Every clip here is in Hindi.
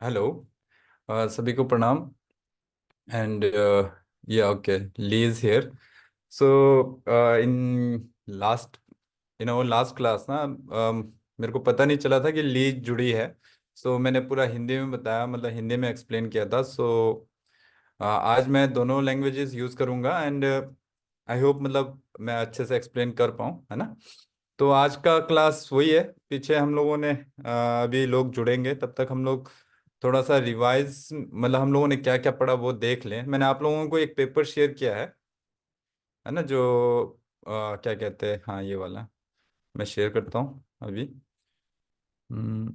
हेलो। सभी को प्रणाम। एंड या okay, Lee is here. So in last last class ना, मेरे को पता नहीं चला था कि ली जुड़ी है। सो मैंने पूरा हिंदी में बताया, मतलब हिंदी में एक्सप्लेन किया था। सो आज मैं दोनों लैंग्वेजेस यूज़ करूँगा एंड आई होप मतलब मैं अच्छे से एक्सप्लेन कर पाऊँ, है ना। तो आज का क्लास वही है। पीछे हम लोगों ने अभी लोग जुड़ेंगे, तब तक हम लोग थोड़ा सा रिवाइज, मतलब हम लोगों ने क्या क्या पढ़ा वो देख लें। मैंने आप लोगों को एक पेपर शेयर किया है ना, जो क्या कहते हैं, हाँ ये वाला मैं शेयर करता हूँ अभी। हम्म,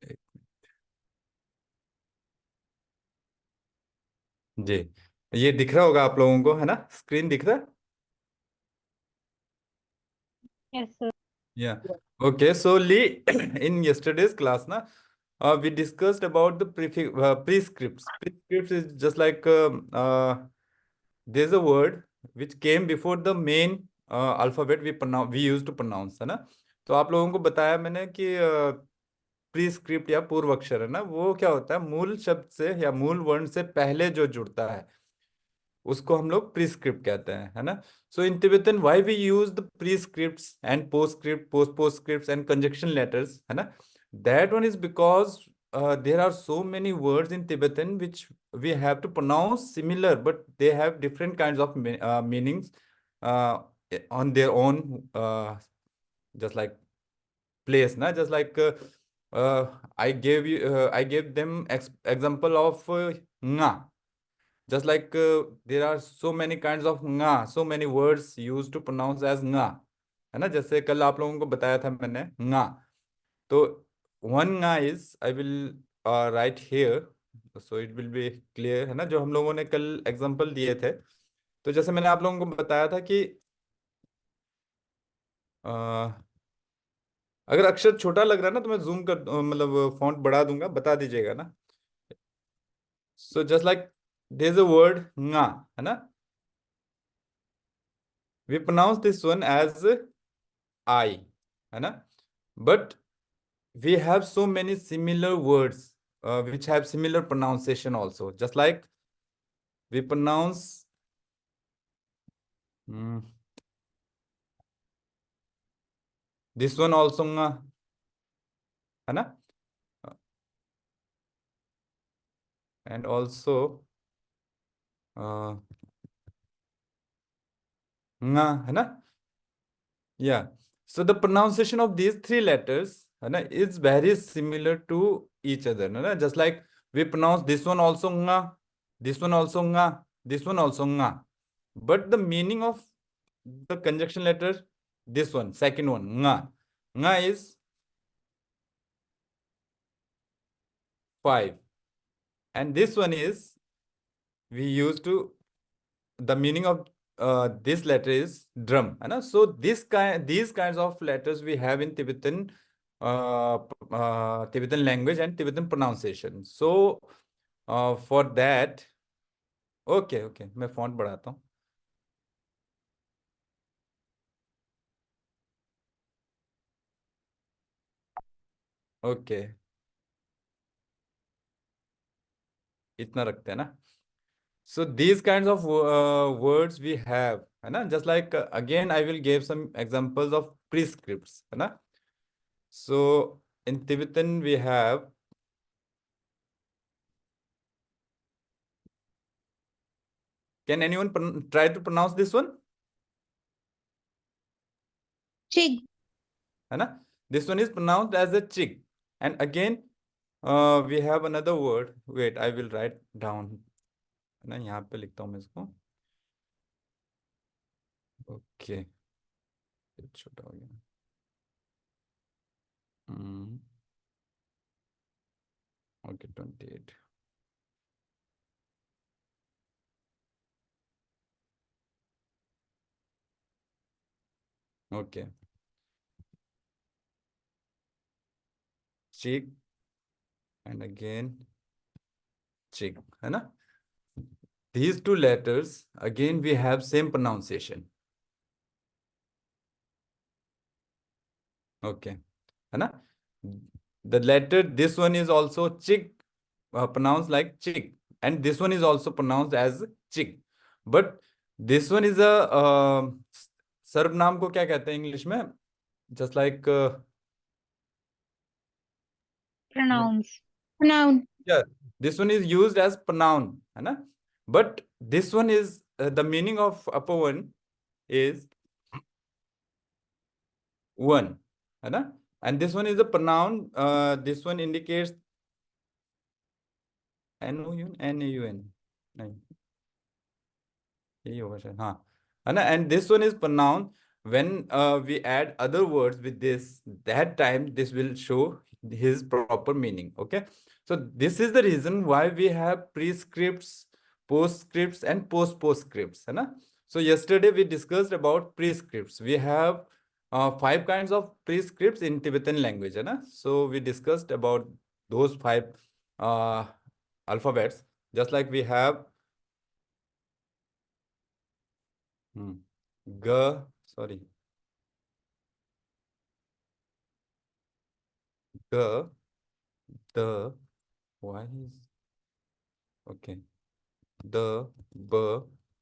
एक- जी, ये दिख रहा होगा आप लोगों को, है ना, स्क्रीन दिख रहा है। Yes, sir. Yeah. Okay. So, Lee, in yesterday's class, na, we discussed about the prescripts. Prescripts is just like there's a word which came before the main alphabet we used to pronounce, है ना। तो आप लोगों को बताया मैंने कि प्रीस्क्रिप्ट या पूर्व अक्षर है ना, वो क्या होता है, मूल शब्द से या मूल वर्ण से पहले जो जुड़ता है उसको हम लोग प्रीस्क्रिप्ट कहते हैं, है ना। So in Tibetan why we use the prescripts and postscript, postscripts and conjunction letters, है ना। That one is because there are so many words in Tibetan which we have to pronounce similar, but they have different kinds of meanings uh, on their own, just like place, na, just like I gave them example of nga. Just like there are so many kinds of nga, so many words used to pronounce as nga, है ना। जैसे कल आप लोगों को बताया था मैंने nga। तो one nga is I will write here, so it will be clear, है ना, जो हम लोगों ने कल एग्जांपल दिए थे। तो जैसे मैंने आप लोगों को बताया था कि अ, अगर अक्षर छोटा लग रहा है ना तो मैं जूम कर मतलब फॉन्ट बढ़ा दूंगा, बता दीजिएगा ना। So just like there is a word nga, है ना। We pronounce this one as I, है ना। But we have so many similar words which have similar pronunciation also, just like we pronounce mm, this one also nga, है ना। And also uh, nga, है ना। Yeah, so the pronunciation of these three letters, है ना, is very similar to each other, है ना। Just like we pronounce this one also nga, this one also nga, this one also nga, but the meaning of the conjunction letter, this one second one nga, nga is five, and this one is we used to, the meaning of this letter is drum, है ना। So these kinds of letters we have in Tibetan, Tibetan language and Tibetan pronunciation. So for that, okay, okay, मैं font बढ़ाता हूँ। ओके, इतना रखते हैं ना। So these kinds of words we have, है ना, just like again I will give some examples of prescripts, है ना। So in Tibetan we have, can anyone try to pronounce this one, Chig. है ना। This one is pronounced as a chick, and again we have another word, wait I will write down, है ना, यहाँ पे लिखता हूँ मैं इसको। ओके, छोटा हो गया। ओके 28। ओके, चिक एंड अगेन चिक, है ना। These two letters again we have same pronunciation, okay, है ना. The letter, this one is also chick, pronounced like chick, and this one is also pronounced as chick, but this one is a सर्वनाम को क्या कहते हैं इंग्लिश में? Just like Pronouns. Noun. yeah, this one is used as pronoun, है ना. But this one is the meaning of upper one is one, है ना. And this one is a pronoun. This one indicates NOUN, NAUN. नहीं, यही होगा शायद, हाँ, है ना. And this one is pronoun. When we add other words with this, that time this will show his proper meaning. Okay, so this is the reason why we have prescripts, postscripts, and postpostscripts, है ना. So yesterday we discussed about prescripts. We have 5 kinds of prescripts in Tibetan language, है ना. So we discussed about those 5 alphabets. Just like we have G, sorry, G, the, why is, okay, the, B,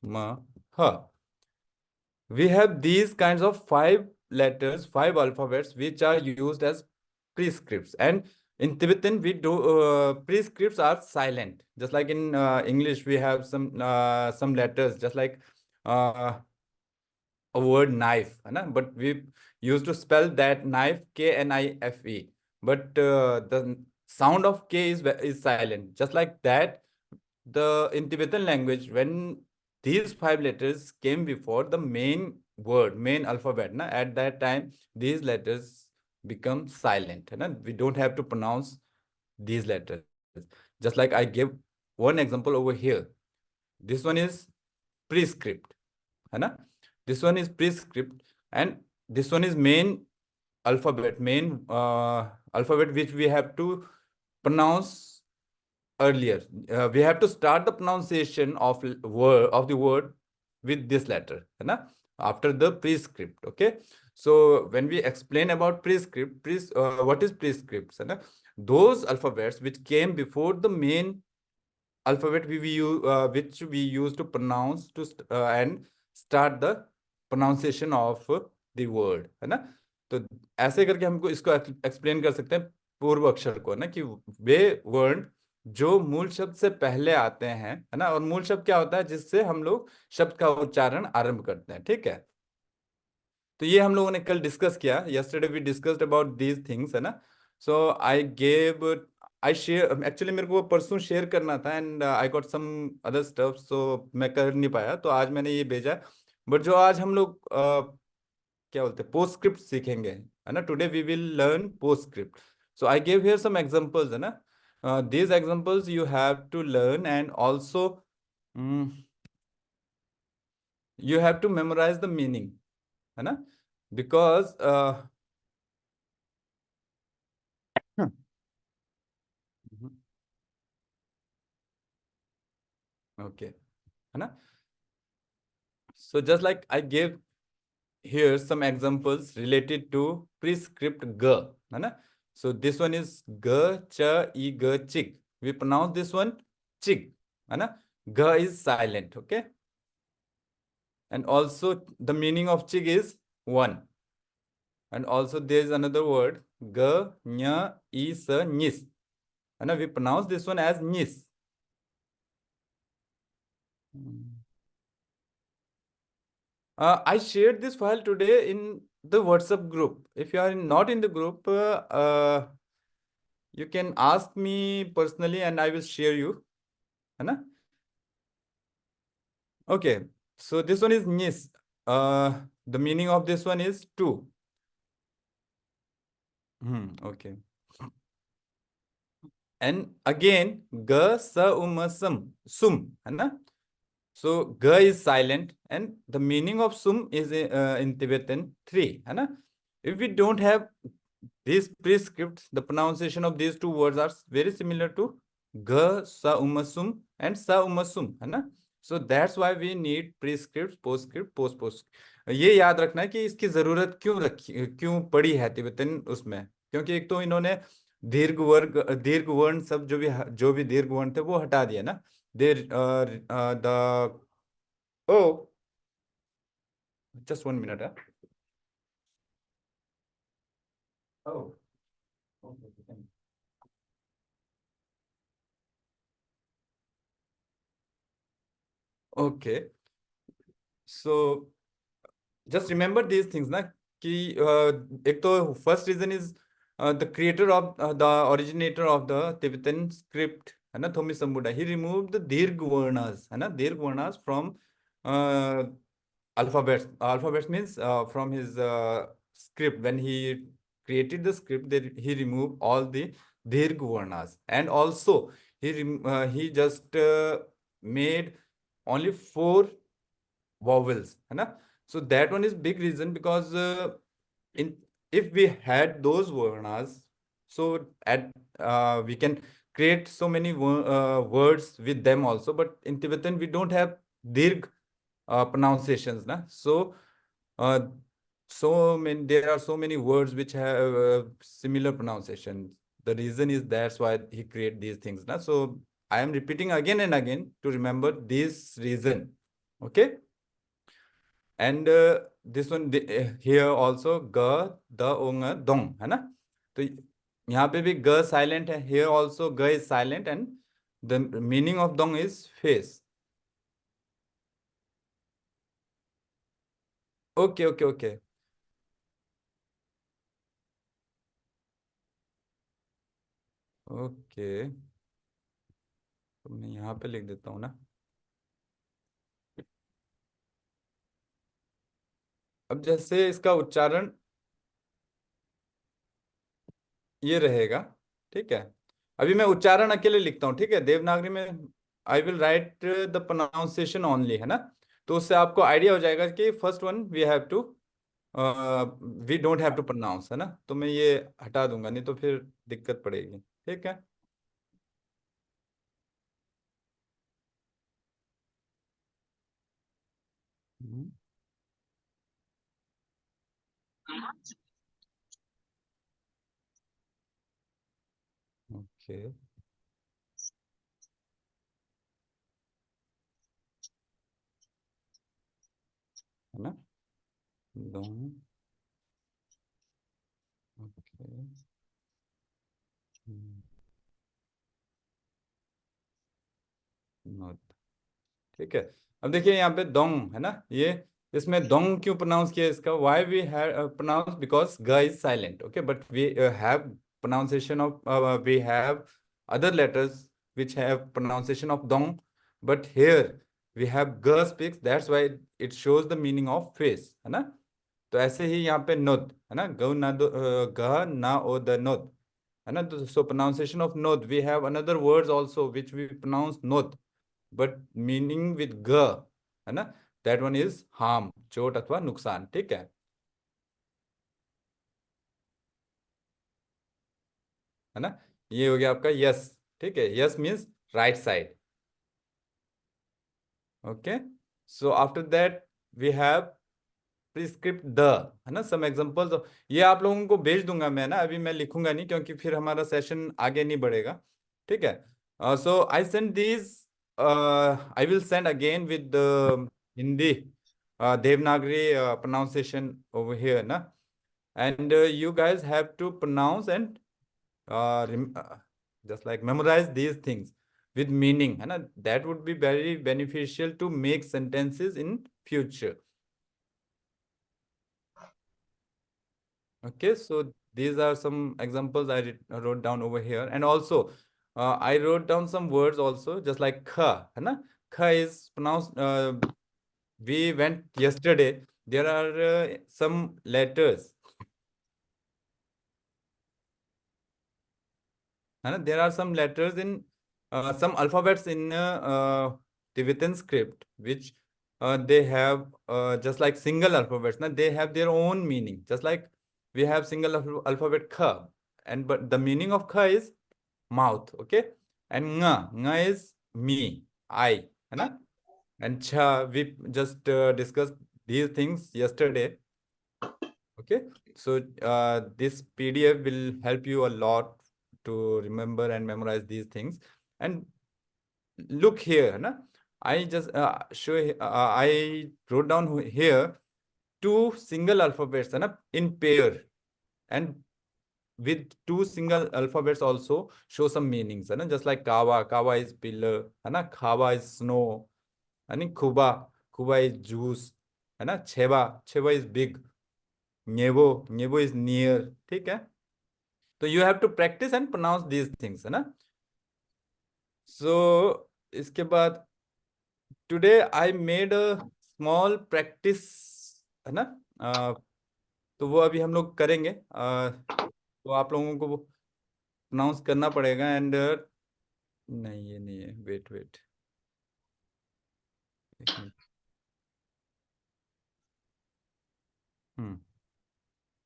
M, H. We have these kinds of 5 letters, 5 alphabets, which are used as prescripts. And in Tibetan, we do prescripts are silent. Just like in English, we have some letters, just like a word knife, है ना. But we used to spell that knife KNIFE. But the sound of K is silent. Just like that, in Tibetan language, when these 5 letters came before the main word, main alphabet, na, at that time these letters become silent, na. We don't have to pronounce these letters. Just like I give one example over here. This one is prescript, है ना. This one is prescript, and this one is main alphabet, alphabet which we have to pronounce earlier. We have to start the pronunciation of the word with this letter, है ना, after the prescript. Okay, so when we explain about prescript, what is prescripts, है ना? Those alphabets which came before the main alphabet which we use to pronounce and start the pronunciation of the word, है ना. तो ऐसे करके हमको इसको एक्सप्लेन कर सकते हैं पूर्व अक्षर को, ना, कि वे वर्ण जो मूल शब्द से पहले आते हैं, है ना. और मूल शब्द क्या होता है? जिससे हम लोग शब्द का उच्चारण आरंभ करते हैं. ठीक है, तो ये हम लोगों ने कल डिस्कस किया. Yesterday we discussed about these things, है ना. सो आई शेयर, एक्चुअली मेरे को परसों शेयर करना था, and I got some other stuff, so मैं कर नहीं पाया. तो आज मैंने ये भेजा. बट जो आज हम लोग क्या बोलते हैं, पोस्टस्क्रिप्ट सीखेंगे, है ना. Today we will learn postscript. So I give here some examples, है ना. These examples you have to learn, and also you have to memorize the meaning, है ना. Because okay, है ना. So just like I gave here some examples related to prescript g, है ना. So this one is g, ch, e, g, chick. We pronounce this one chick, है ना. G is silent. Okay, and also the meaning of chick is one. And also there is another word g, nya, i, sa, nis, है ना. We pronounce this one as nis. I shared this file today in the WhatsApp group. If you are not in the group, you can ask me personally and I will share you, है ना. Okay, so this one is nis. The meaning of this one is two. Okay. And again, ga, sa, sum, है ना. So ga is silent, and the meaning of sum is in Tibetan 3, है ना. If we don't have these prescripts, the pronunciation of these two words are very similar to ga, sa, sum and sa, sum, है ना. So that's why we need prescripts, postscript, post. ये याद रखना है कि इसकी जरूरत क्यों पड़ी है तिब्बतन उसमें, क्योंकि एक तो इन्होंने दीर्घ वर्ण सब जो भी दीर्घ वर्ण थे वो हटा दिया ना। There the oh just 1 minute है। Okay, so just remember these things ना कि एक तो first reason is the creator of the originator of the Tibetan script है ना, थोमी सम्बुडा, ही रिमूव द दीर्घ वर्णास है ना, दीर्घ varnas from alphabets means from his script. When he created the script, he removed all the dirgh varnas, and also he just made only 4 vowels है ना. So that one is big reason, because in if we had those varnas, so at we can create so many words with them also. But in Tibetan we don't have dirgh pronunciations na. So uh, there are so many words which have similar pronunciation. The reason is that's why he create these things na. So I am repeating again and again to remember this reason. Okay. And this one here also ga the ong dong है ना. तो यहाँ पे भी ग साइलेंट है, here also ग is silent, and the meaning of dong is face. Okay, okay, okay. Okay, तो मैं यहाँ पे लिख देता हूँ ना. अब जैसे इसका उच्चारण ये रहेगा, ठीक है. अभी मैं उच्चारण अकेले लिखता हूँ, ठीक है, देवनागरी में. I will write the pronunciation only है ना. तो उससे आपको आइडिया हो जाएगा कि first one we don't have to pronounce है ना. तो मैं ये हटा दूंगा, नहीं तो फिर दिक्कत पड़ेगी. ठीक है. ओके, है ना. दोनों. ओके. ठीक है. अब देखिए यहाँ पे दोंग है ना, ये इसमें दोंग क्यों प्रोनाउंस किया इसका, why we have pronounce, because ग is silent. Okay, but we have pronunciation of we have other letters which have pronunciation of dong, but here we have g speaks, that's why it shows the meaning of face है ना. तो ऐसे ही यहाँ पे नोद है ना, गौ ना दो ग ना ओ द नोद है ना. तो सो प्रोनाउंसिएशन ऑफ नोद, we have another words also which we pronounce नोद, बट मीनिंग विद ग है ना. दैट वन इज हार्म, चोट अथवा नुकसान. ठीक है ना. ये हो गया आपका यस. ठीक है, yes means right side. Okay, so after that we have prescript द है ना, सम एग्जांपल्स. ये आप लोगों को भेज दूंगा मैं ना, अभी मैं लिखूंगा नहीं क्योंकि फिर हमारा सेशन आगे नहीं बढ़ेगा. ठीक है. So I send this, I will send again with Hindi Devanagari pronunciation over here na. And you guys have to pronounce and just like memorize these things with meaning है ना. That would be very beneficial to make sentences in future. Okay, so these are some examples wrote down over here, and also I wrote down some words also, just like kha है ना. Kha is pronounced. We went yesterday. There are some letters है ना. There are some letters in some alphabets in Tibetan script which they have just like single alphabets. Now they have their own meaning, just like we have single alphabet kha, and but the meaning of kha is mouth. Okay, and nga is me, I, है ना. And cha we just discussed these things yesterday. Okay, so this PDF will help you a lot to remember and memorize these things. And look here, na? I just I wrote down here two single alphabets, na, in pair, and with two single alphabets also show some meanings, na? Just like kawa, kawa is pillar, na? Kawa is snow, and kuba, kuba is juice, na? Cheba, cheba is big, नेबो, नेबो is near, ठीक है? तो you have to practice and pronounce these things, है ना? So इसके बाद today I made a small practice, है ना? तो वो अभी हम लोग करेंगे, तो आप लोगों को प्रोनाउंस करना पड़ेगा। एंड नहीं, ये नहीं है, वेट वेट, एक minute.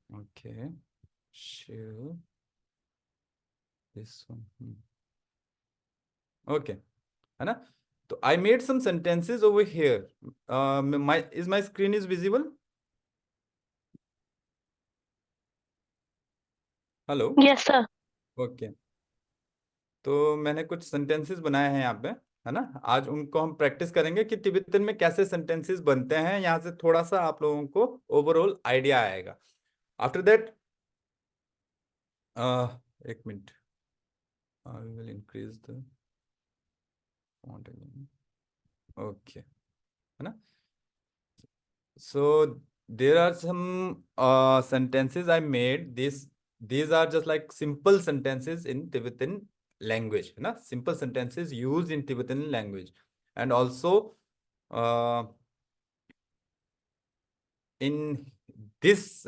Okay, share this one, okay, है ना? तो I made some sentences over here. My screen is visible? Hello? Yes, sir. Okay, तो मैंने कुछ सेंटेंसेस बनाए हैं यहाँ पे, है ना? आज उनको हम प्रैक्टिस करेंगे कि तिब्बतन में कैसे सेंटेंसेस बनते हैं। यहाँ से थोड़ा सा आप लोगों को ओवरऑल आइडिया आएगा। आफ्टर दैट, एक minute, I will increase the font again, okay, है ना? So there are some sentences I made. These are just like simple sentences in Tibetan language, na? Simple sentences used in Tibetan language, and also in this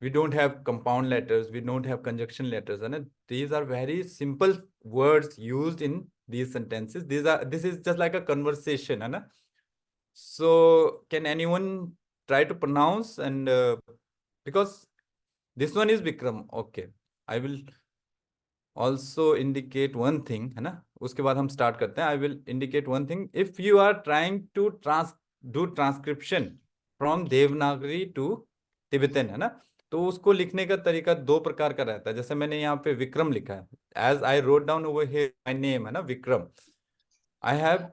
we don't have compound letters, we don't have conjunction letters, and these are very simple words used in these sentences. This is just like a conversation, है ना? So can anyone try to pronounce? And because this one is Vikram, okay, I will also indicate one thing, है ना? उसके बाद हम start करते हैं. I will indicate one thing. If you are trying to do transcription from Devanagari to Tibetan, है ना? तो उसको लिखने का तरीका दो प्रकार का रहता है। जैसे मैंने यहाँ पे विक्रम लिखा है, as I wrote down over here my name, है ना, Vikram. I have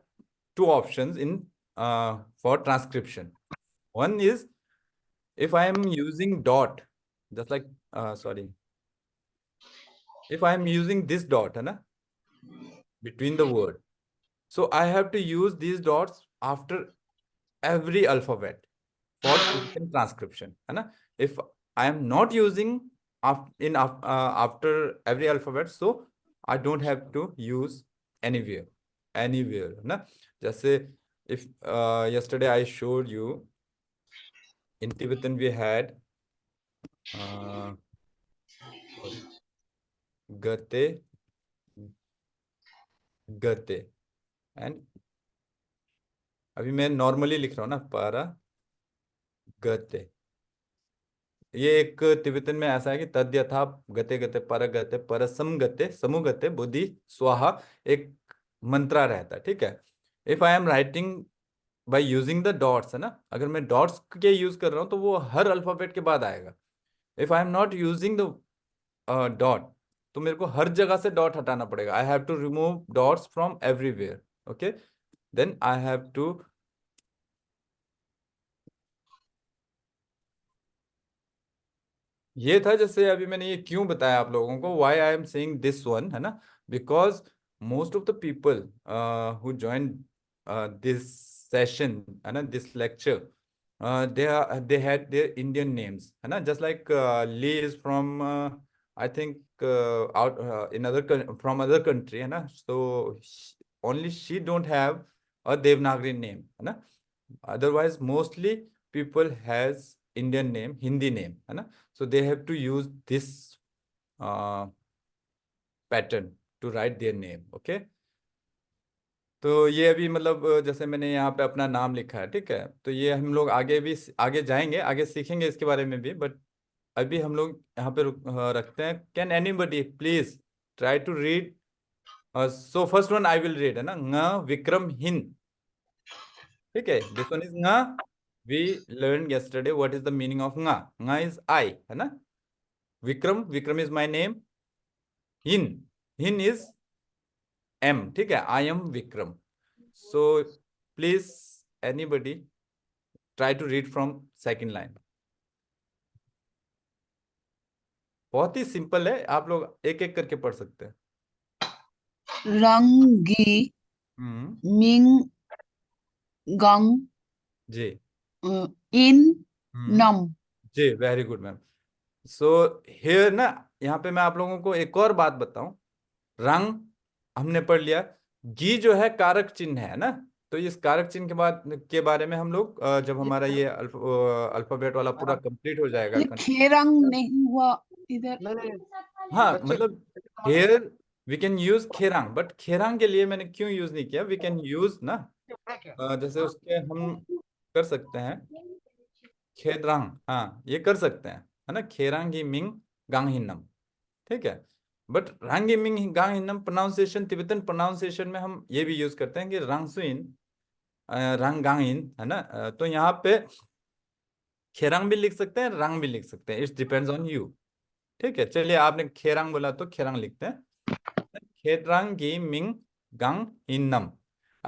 two options in for transcription. One is if I am using dot, just like sorry, if I am using this dot, है ना, between the word, so I have to use these dots after every alphabet for Tibetan transcription, है ना? If I am not using after every alphabet, so I don't have to use anywhere, है ना? जैसे if yesterday I showed you in Tibetan we had sorry, gate, गते, एंड अभी मैं नॉर्मली लिख रहा हूँ ना, पारा गते। ये एक तिब्बतन में ऐसा है कि तद्यथा गते गते पर गते परसम गते समु गते बुद्धि स्वाहा, एक मंत्रा रहता है, ठीक है? If I am writing by using the dots, है ना, अगर मैं डॉट्स के यूज कर रहा हूँ तो वो हर अल्फाबेट के बाद आएगा। If I am not using the dot, तो मेरे को हर जगह से डॉट हटाना पड़ेगा। I have to remove dots from everywhere, okay? Then I have to, ये था जैसे अभी मैंने ये क्यों बताया आप लोगों को, why I am saying this one, है ना? Because most of the people who join this session, है ना, this lecture, they had their Indian names, है ना? Just like Lee is from I think out in other from other country, है ना? So only she don't have a Devanagari name, है ना? Otherwise, mostly people has Indian name, Hindi name, है ना? So they have to use this uh, pattern to write their name, okay? तो ये अभी मतलब जैसे मैंने यहाँ पे अपना नाम लिखा है, ठीक है? तो ये हम लोग आगे भी आगे जाएंगे, आगे सीखेंगे इसके बारे में भी, बट अभी हम लोग यहाँ पे रखते हैं। Can anybody please try to read? So first one I will read, है ना? विक्रम हिन, ठीक है, this one is nga. We learned yesterday what is the meaning of nga. Nga is I, है ना. Vikram is my name. Hin is M, ठीक है. I am Vikram. So please anybody try to read from second line. बहुत ही सिंपल है, आप लोग एक एक करके पढ़ सकते हैं. रंगी मिंग गंग जी. इन नम. जी, very good ma'am. So here ना, यहाँ पे मैं आप लोगों को एक और बात बताऊं. रंग हमने पढ़ लिया. गी जो है कारक चिन्ह है ना. तो इस कारक चिन्ह के बारे में हम लोग जब हमारा ये अल्फाबेट वाला पूरा कंप्लीट हो जाएगा. खेरंग नहीं हुआ इधर. हाँ, मतलब हेयर वी कैन यूज खेरांग, बट खेरांग के लिए मैंने क्यों यूज नहीं किया. वी कैन यूज ना, जैसे उसके हम कर सकते हैं खेरांग. हाँ, ये कर सकते हैं, है ना. खेरांग मिंग गांग हिन्नम, ठीक है. बट रंग मिंग गांग हिन्नम प्रोनाउंसिएशन, तिब्बतन प्रोनाउंसिएशन में हम ये भी यूज करते हैं कि रंग सुइन रंग गांग इन, है ना. तो यहाँ पे खेरंग भी लिख सकते हैं, रंग भी लिख सकते हैं. It's depends on you. ठीक है, चलिए, आपने खेरंग बोला तो खेरंग लिखते हैं. खेरंग गी मिंग गंग हिन्नम.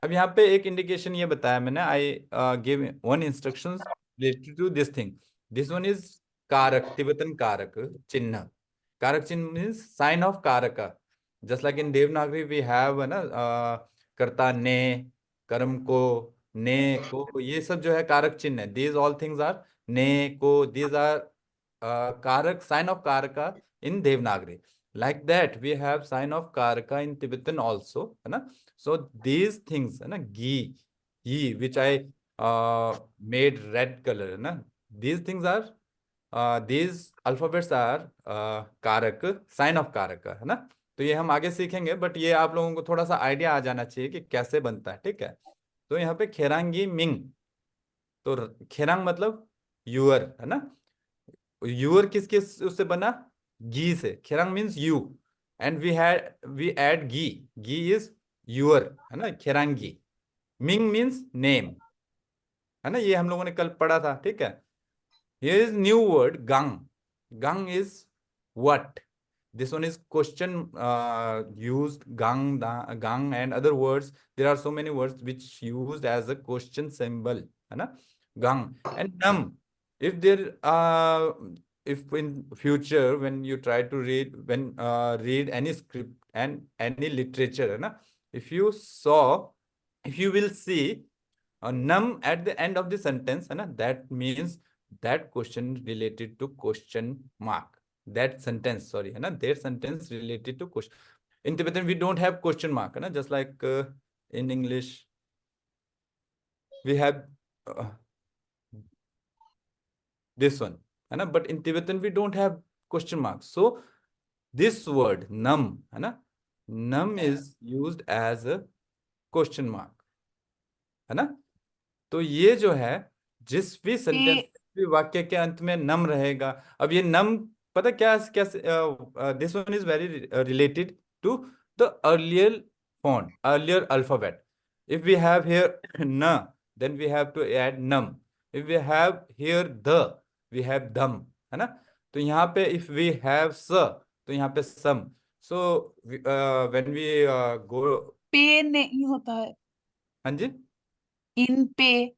अब यहाँ पे एक इंडिकेशन ये बताया मैंने. I give one instruction related to this thing. This one is कारक, तिब्बतन कारक चिन्ह. कारक चिन्ह मीन्स साइन ऑफ कारक. Just like in Devanagari we have, है ना, कर्ता ने, कर्म को, ने को, ये सब जो है कारक चिन्ह है. दीज ऑल थिंग्स आर ने को, दीज आर कारक, sign of karaka in Devanagari. Like that we have sign of karaka in Tibetan also, है ना. So these things, है ना, gi which I made red color, है ना. These things are these alphabets are कारक, sign of karaka, है ना. तो ये हम आगे सीखेंगे, बट ये आप लोगों को थोड़ा सा आइडिया आ जाना चाहिए कि कैसे बनता है. ठीक है, तो यहाँ पे खेरांगी मिंग. तो खेरांग मतलब यूअर, है ना. यूअर किसके उससे बना, गी से. खेरंग means you, and we add गी. गी इज यूअर, है ना, खेरंगी. मिंग मीन्स नेम, है ना. ये हम लोगों ने कल पढ़ा था. ठीक है, here is new word gang. Gang is what? This one is question used. Gang and other words, there are so many words which used as a question symbol, है ना. Gang and num. If there if in future when you try to read any script and any literature, है ना, if you saw, if you will see num at the end of the sentence, है ना, that means that question related to question mark. That sentence, sorry, है ना, that sentence related to question. In Tibetan we don't have question mark, है ना, just like in English we have this one, है ना, but in Tibetan we don't have question mark. So this word num, है ना, num is used as a question mark, है ना. तो ये जो है, जिस भी सेंटेंस, भी वाक्य के अंत में नम रहेगा. अब ये नम, पता क्या कैसे, this one is very related to the earlier font, earlier alphabet. If we have here न, then we have to add नम. इफ वी हैव हियर द, वी हैव दम, है ना. तो यहाँ पे इफ वी हैव स, तो यहाँ पे सम. सो व्हेन वी गो, पे नहीं होता है. हाँ जी, इन पे.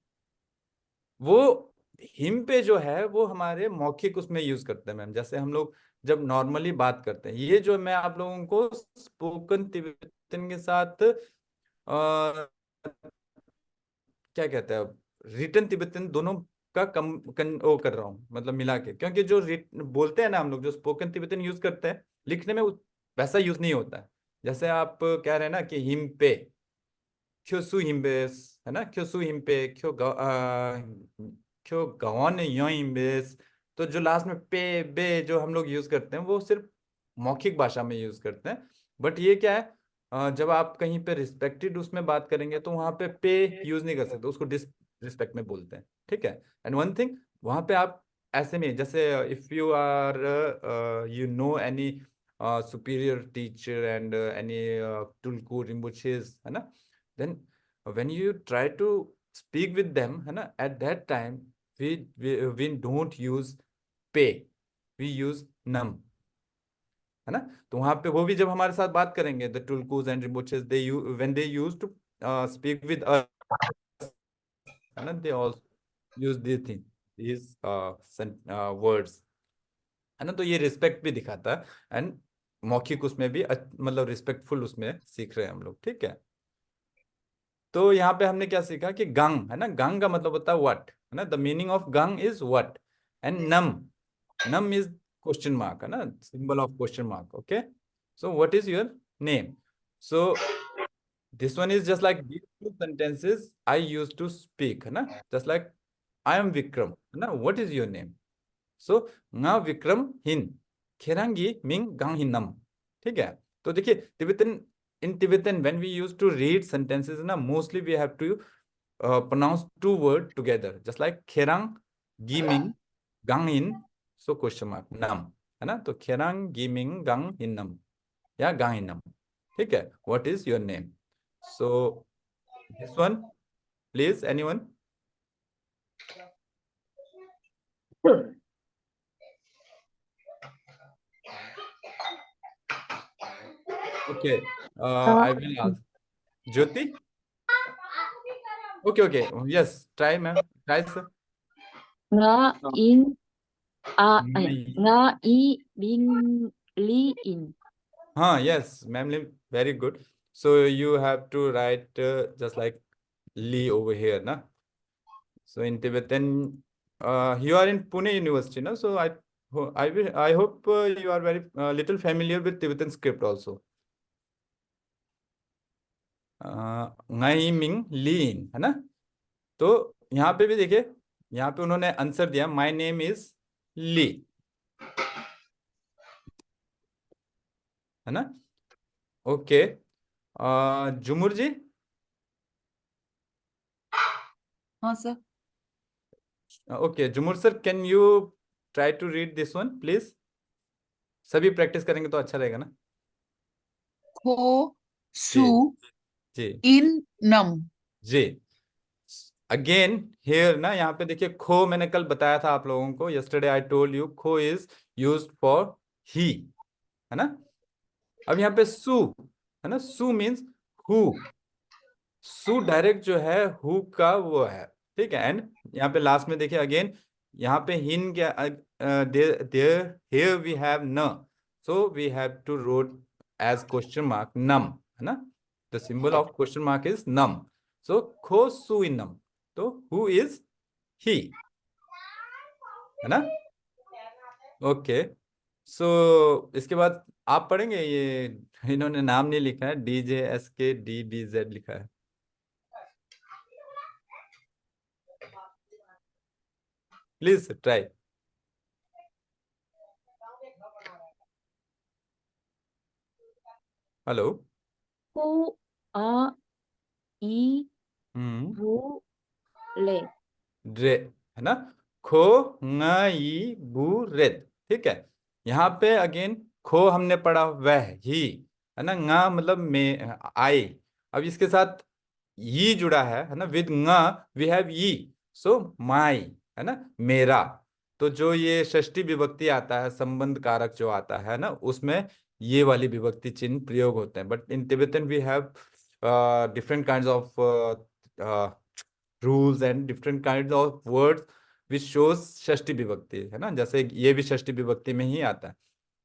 वो हिम पे जो है वो हमारे मौखिक उसमें यूज करते हैं मैम. जैसे हम लोग जब नॉर्मली बात करते हैं, ये जो मैं आप लोगों को स्पोकन तिब्बतन के साथ क्या कहते हैं, रिटन तिब्बतन दोनों का वो कर रहा हूँ, मतलब मिला के. क्योंकि जो बोलते हैं ना हम लोग, जो स्पोकन तिब्बतन यूज करते हैं लिखने में, वैसा यूज नहीं होता है. जैसे आप कह रहे हैं ना कि हिम पे, क्योसु हिम्बेस, है ना, क्योसु हिम्पे, क्यों गवन यो हिम्बेस. तो जो लास्ट में पे बे जो हम लोग यूज करते हैं, वो सिर्फ मौखिक भाषा में यूज करते हैं. बट ये क्या है, जब आप कहीं पे रिस्पेक्टेड उसमें बात करेंगे तो वहां पे यूज नहीं कर सकते, उसको डिसरिस्पेक्ट में बोलते हैं. ठीक है. एंड वन थिंग, वहां पे आप ऐसे में, जैसे if you are you know any superior teacher and any tulku rinpoches, है ना, then when you try to speak with them, है ना, at that time we don't use पे, वी यूज नम, है ना। तो वहां पे वो भी जब हमारे साथ बात करेंगे, the tulkus and rinpoches, they you when they use to speak with us, है ना, they also use this thing, this words, है ना। तो ये रिस्पेक्ट भी दिखाता है, एंड मौखिक उसमें भी मतलब रिस्पेक्टफुल उसमें सीख रहे हैं हम लोग, ठीक है। तो यहाँ पे हमने क्या सीखा कि गंग, है ना, गंग का मतलब होता है व्हाट, है ना, द मीनिंग ऑफ गंग इज व्हाट। एंड नम, नम इज क्वेश्चन मार्क, है ना, symbol of question mark, okay. So what is your name? So this one is just like these two sentences I used to speak, है ना, just like I am Vikram, है ना, what is your name? So nga Vikram hin खेरांगी मिंग गांग हिनम, ठीक है। तो देखिए Tibetan, in Tibetan when we use to read sentences ना, mostly we have to pronounce two word together, just like खेरांग गिमिंग गांग हिन, सो क्वेश्चन मार्क नम, है ना। तो खेरांग गिमिंग गांग हिनम या गांग हिनम, ठीक है। What is your name? So this one, please anyone. Okay, Uh, I will ask Jyoti. Okay okay, yes, try ma'am, try sir. nga in नहीं, nga i bing li in. हाँ, yes ma'am, very good. So you have to write just like Lee over here ना। So in Tibetan, you are in Pune University, no? So I hope you are very little familiar with Tibetan script also. Ngai Ming Lin, है ना। तो यहाँ पे भी देखिए, यहाँ पे उन्होंने आंसर दिया, माय नेम इज ली, है ना। ओके, जुमुर जी। हाँ sir. Okay Jumur sir, can you try to read this one please? सभी प्रैक्टिस करेंगे तो अच्छा रहेगा ना। खो जी सु जी इन नम। जी। अगेन हियर ना, यहाँ पे देखिए, खो मैंने कल बताया था आप लोगों को, यस्टरडे आई टोल्ड यू खो इज यूज्ड फॉर ही, है ना। अब यहाँ पे सु, है ना, सु मीन्स हु, सु डायरेक्ट जो है हु का वो है, ठीक है। एंड यहाँ पे लास्ट में देखिए अगेन, यहाँ पे हिन क्या, देयर हियर वी हैव न, so we have to wrote as question mark नम, है ना। The symbol of question mark is नम, सो खो सु इन नम, तो हु इज ही, है ना। ओके, सो इसके बाद आप पढ़ेंगे ये, इन्होंने नाम नहीं लिखा है, DJSKDBZ लिखा है। Please try. Hello. Ku a i hmm, bu le. रे, है ना, खो ngई बू रेत, ठीक है। यहाँ पे अगेन खो हमने पढ़ा वह ही, है ना, nga मतलब में आई, अब इसके साथ ये जुड़ा है ना, विद nga वी हैव ये, सो माई, है ना, मेरा। तो जो ये षष्ठी विभक्ति आता है, संबंध कारक जो आता है ना, उसमें ये वाली विभक्ति चिन्ह प्रयोग होते हैं। But in Tibetan we have different kinds of rules and different kind of words which shows षष्ठी विभक्ति, है ना, जैसे ये भी षष्ठी विभक्ति में ही आता है।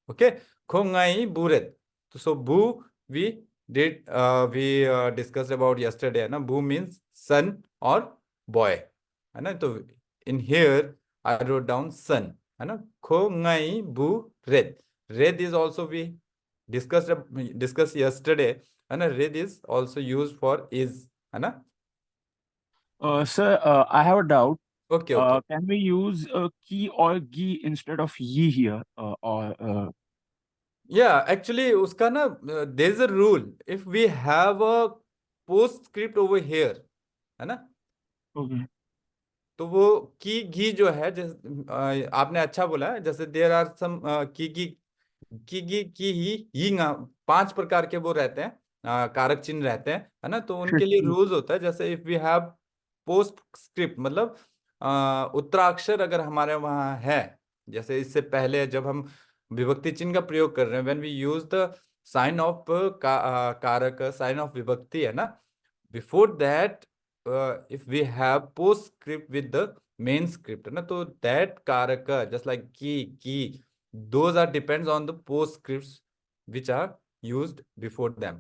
ओके, खोंगाई बुरेत, तो सो बू we did we discuss about yesterday, है ना, बू मीन्स सन और बॉय, है ना। तो in here I wrote down son, है ना, खोंगाई बू रेत, रेत is also we discuss yesterday, है ना, रेत is also use for is, है ना। Sir, I have a doubt. Okay okay, Can we use ki or gi instead of ye here? या एक्चुअली उसका ना, there is a rule, if we have a postscript over here, है ना, Okay. तो वो की घी जो है, आपने अच्छा बोला है, जैसे देर आर सम की घी, की घी की ही ना, 5 प्रकार के वो रहते हैं, कारक चिन्ह रहते हैं, है ना। तो उनके लिए Shishti. रूल्स होता है, जैसे if we have postscript मतलब उत्तराक्षर अगर हमारे वहाँ है, जैसे इससे पहले जब हम विभक्ति चिन्ह का प्रयोग कर रहे हैं, when we use the sign of कारक, साइन ऑफ विभक्ति है ना, before that if we have postscript with the main script है ना, तो दैट कारक जस्ट लाइक की those are depends on the postscripts which are used before them,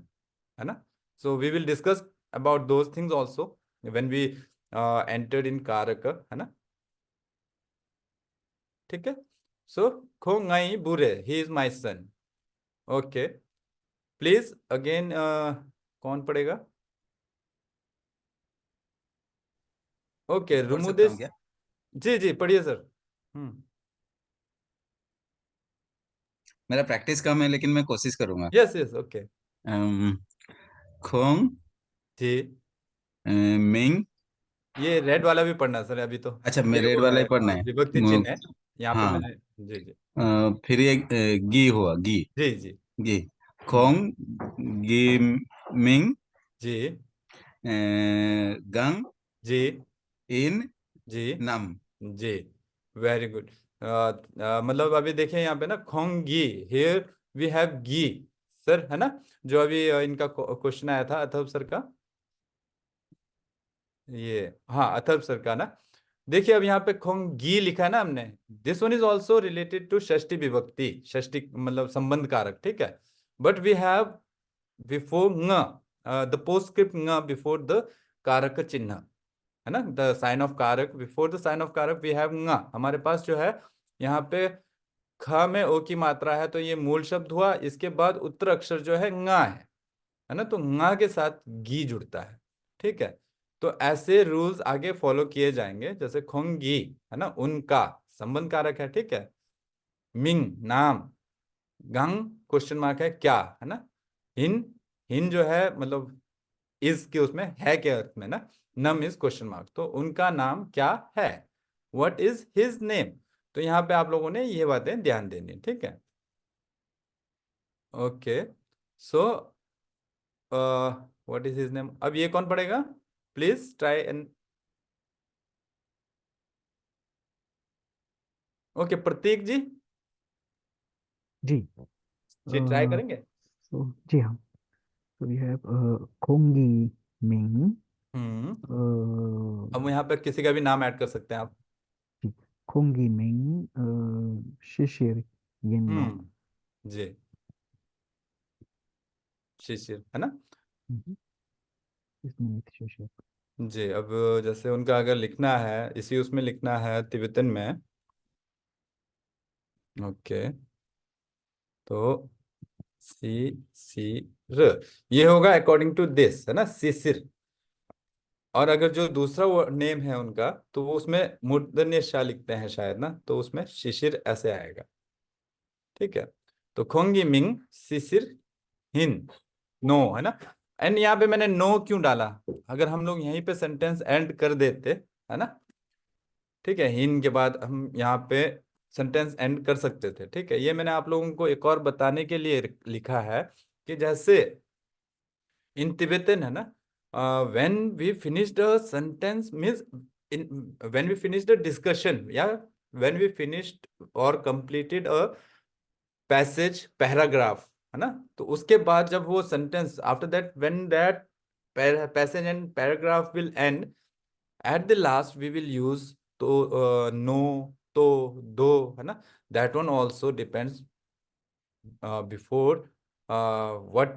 है ना. So we will discuss about those things also when we entered in कारक, है ना. ठीक है. So खोंगाई बुरे, he is my son. Okay, please again कौन पढ़ेगा? ओके, पढ़ सकता रुमुदेश हूँ क्या? जी जी पढ़िए सर. मेरा प्रैक्टिस कम है लेकिन मैं कोशिश करूंगा। यस यस ओके खोंग जी. मिंग, ये रेड वाला भी पढ़ना सर अभी तो. अच्छा मैं ये रेड वो वाला है, ही पढ़ना है। विभक्ति चिन्ह है यहाँ पे हाँ, मैंने. जी जी फिर ये गी हुआ, गी जी जी गी, खोंग गी मिंग जी गंग जी इन जी नम। जी. Very good. मतलब अभी देखिए यहाँ पे ना खोंगी, हियर वी हैव गी सर, है ना, जो अभी इनका क्वेश्चन आया था अथर्व सर का. ये हाँ अथर्व सर का ना. देखिए अब यहाँ पे खोंगी लिखा है ना हमने, this one is also related to षष्ठी विभक्ति, षष्ठी मतलब संबंध कारक, ठीक है. But we have before ng the postscript ng before the कारक चिन्ह, है ना, द साइन ऑफ कारक बिफोर द साइन ऑफ कारक वी हैव ng. हमारे पास जो है यहाँ पे ख में ओ की मात्रा है तो ये मूल शब्द हुआ, इसके बाद उत्तर अक्षर जो है ng है ना, तो ng के साथ गी जुड़ता है, ठीक है. तो ऐसे रूल्स आगे फॉलो किए जाएंगे, जैसे खोंगी है ना, उनका संबंध कारक है, ठीक है. मिंग नाम, गंग क्वेश्चन मार्क है क्या, है ना. हिन, हिन जो है मतलब इज के उसमें है के अर्थ में ना, नम इज क्वेश्चन मार्क, तो उनका नाम क्या है, व्हाट इज हिज नेम. तो यहाँ पे आप लोगों ने ये बातें ध्यान देनी है, ठीक है. Okay so what is his name. अब ये कौन पढ़ेगा, please try and. Okay Prateek ji जी जी ट्राई करेंगे. so जी हाँ, so we have खोंगी मिंग अब यहाँ पे किसी का भी नाम ऐड कर सकते हैं आप. जी, खोंगी मिंग शिशिर यिन्नो जी शिशिर है ना. इसमें नित्य शिशिर. जी अब जैसे उनका अगर लिखना है इसी उसमें लिखना है तिब्बतन में. ओके तो सी र ये होगा अकॉर्डिंग टू दिस, है ना, शिशिर. और अगर जो दूसरा नेम है उनका तो वो उसमें मूर्धन्य श लिखते हैं शायद ना, तो उसमें शिशिर ऐसे आएगा, ठीक है. तो खोंगी मिंग शिशिर हिन नो, है ना. एंड यहाँ पे मैंने नो क्यों डाला, अगर हम लोग यहीं पे सेंटेंस एंड कर देते, है ना, ठीक है, हिन के बाद हम यहाँ पे सेंटेंस एंड कर सकते थे, ठीक है. ये मैंने आप लोगों को एक और बताने के लिए लिखा है कि जैसे इन तिब्बतन है ना, when we finish the sentence means in when we finish the discussion या व्हेन वी फिनिश्ड और कंप्लीटेड अ पैसेज पैराग्राफ, है ना, तो उसके बाद जब वो sentence after that when that passage and paragraph will end, at the last we will use तो नो तो दो, है ना, that one also depends before what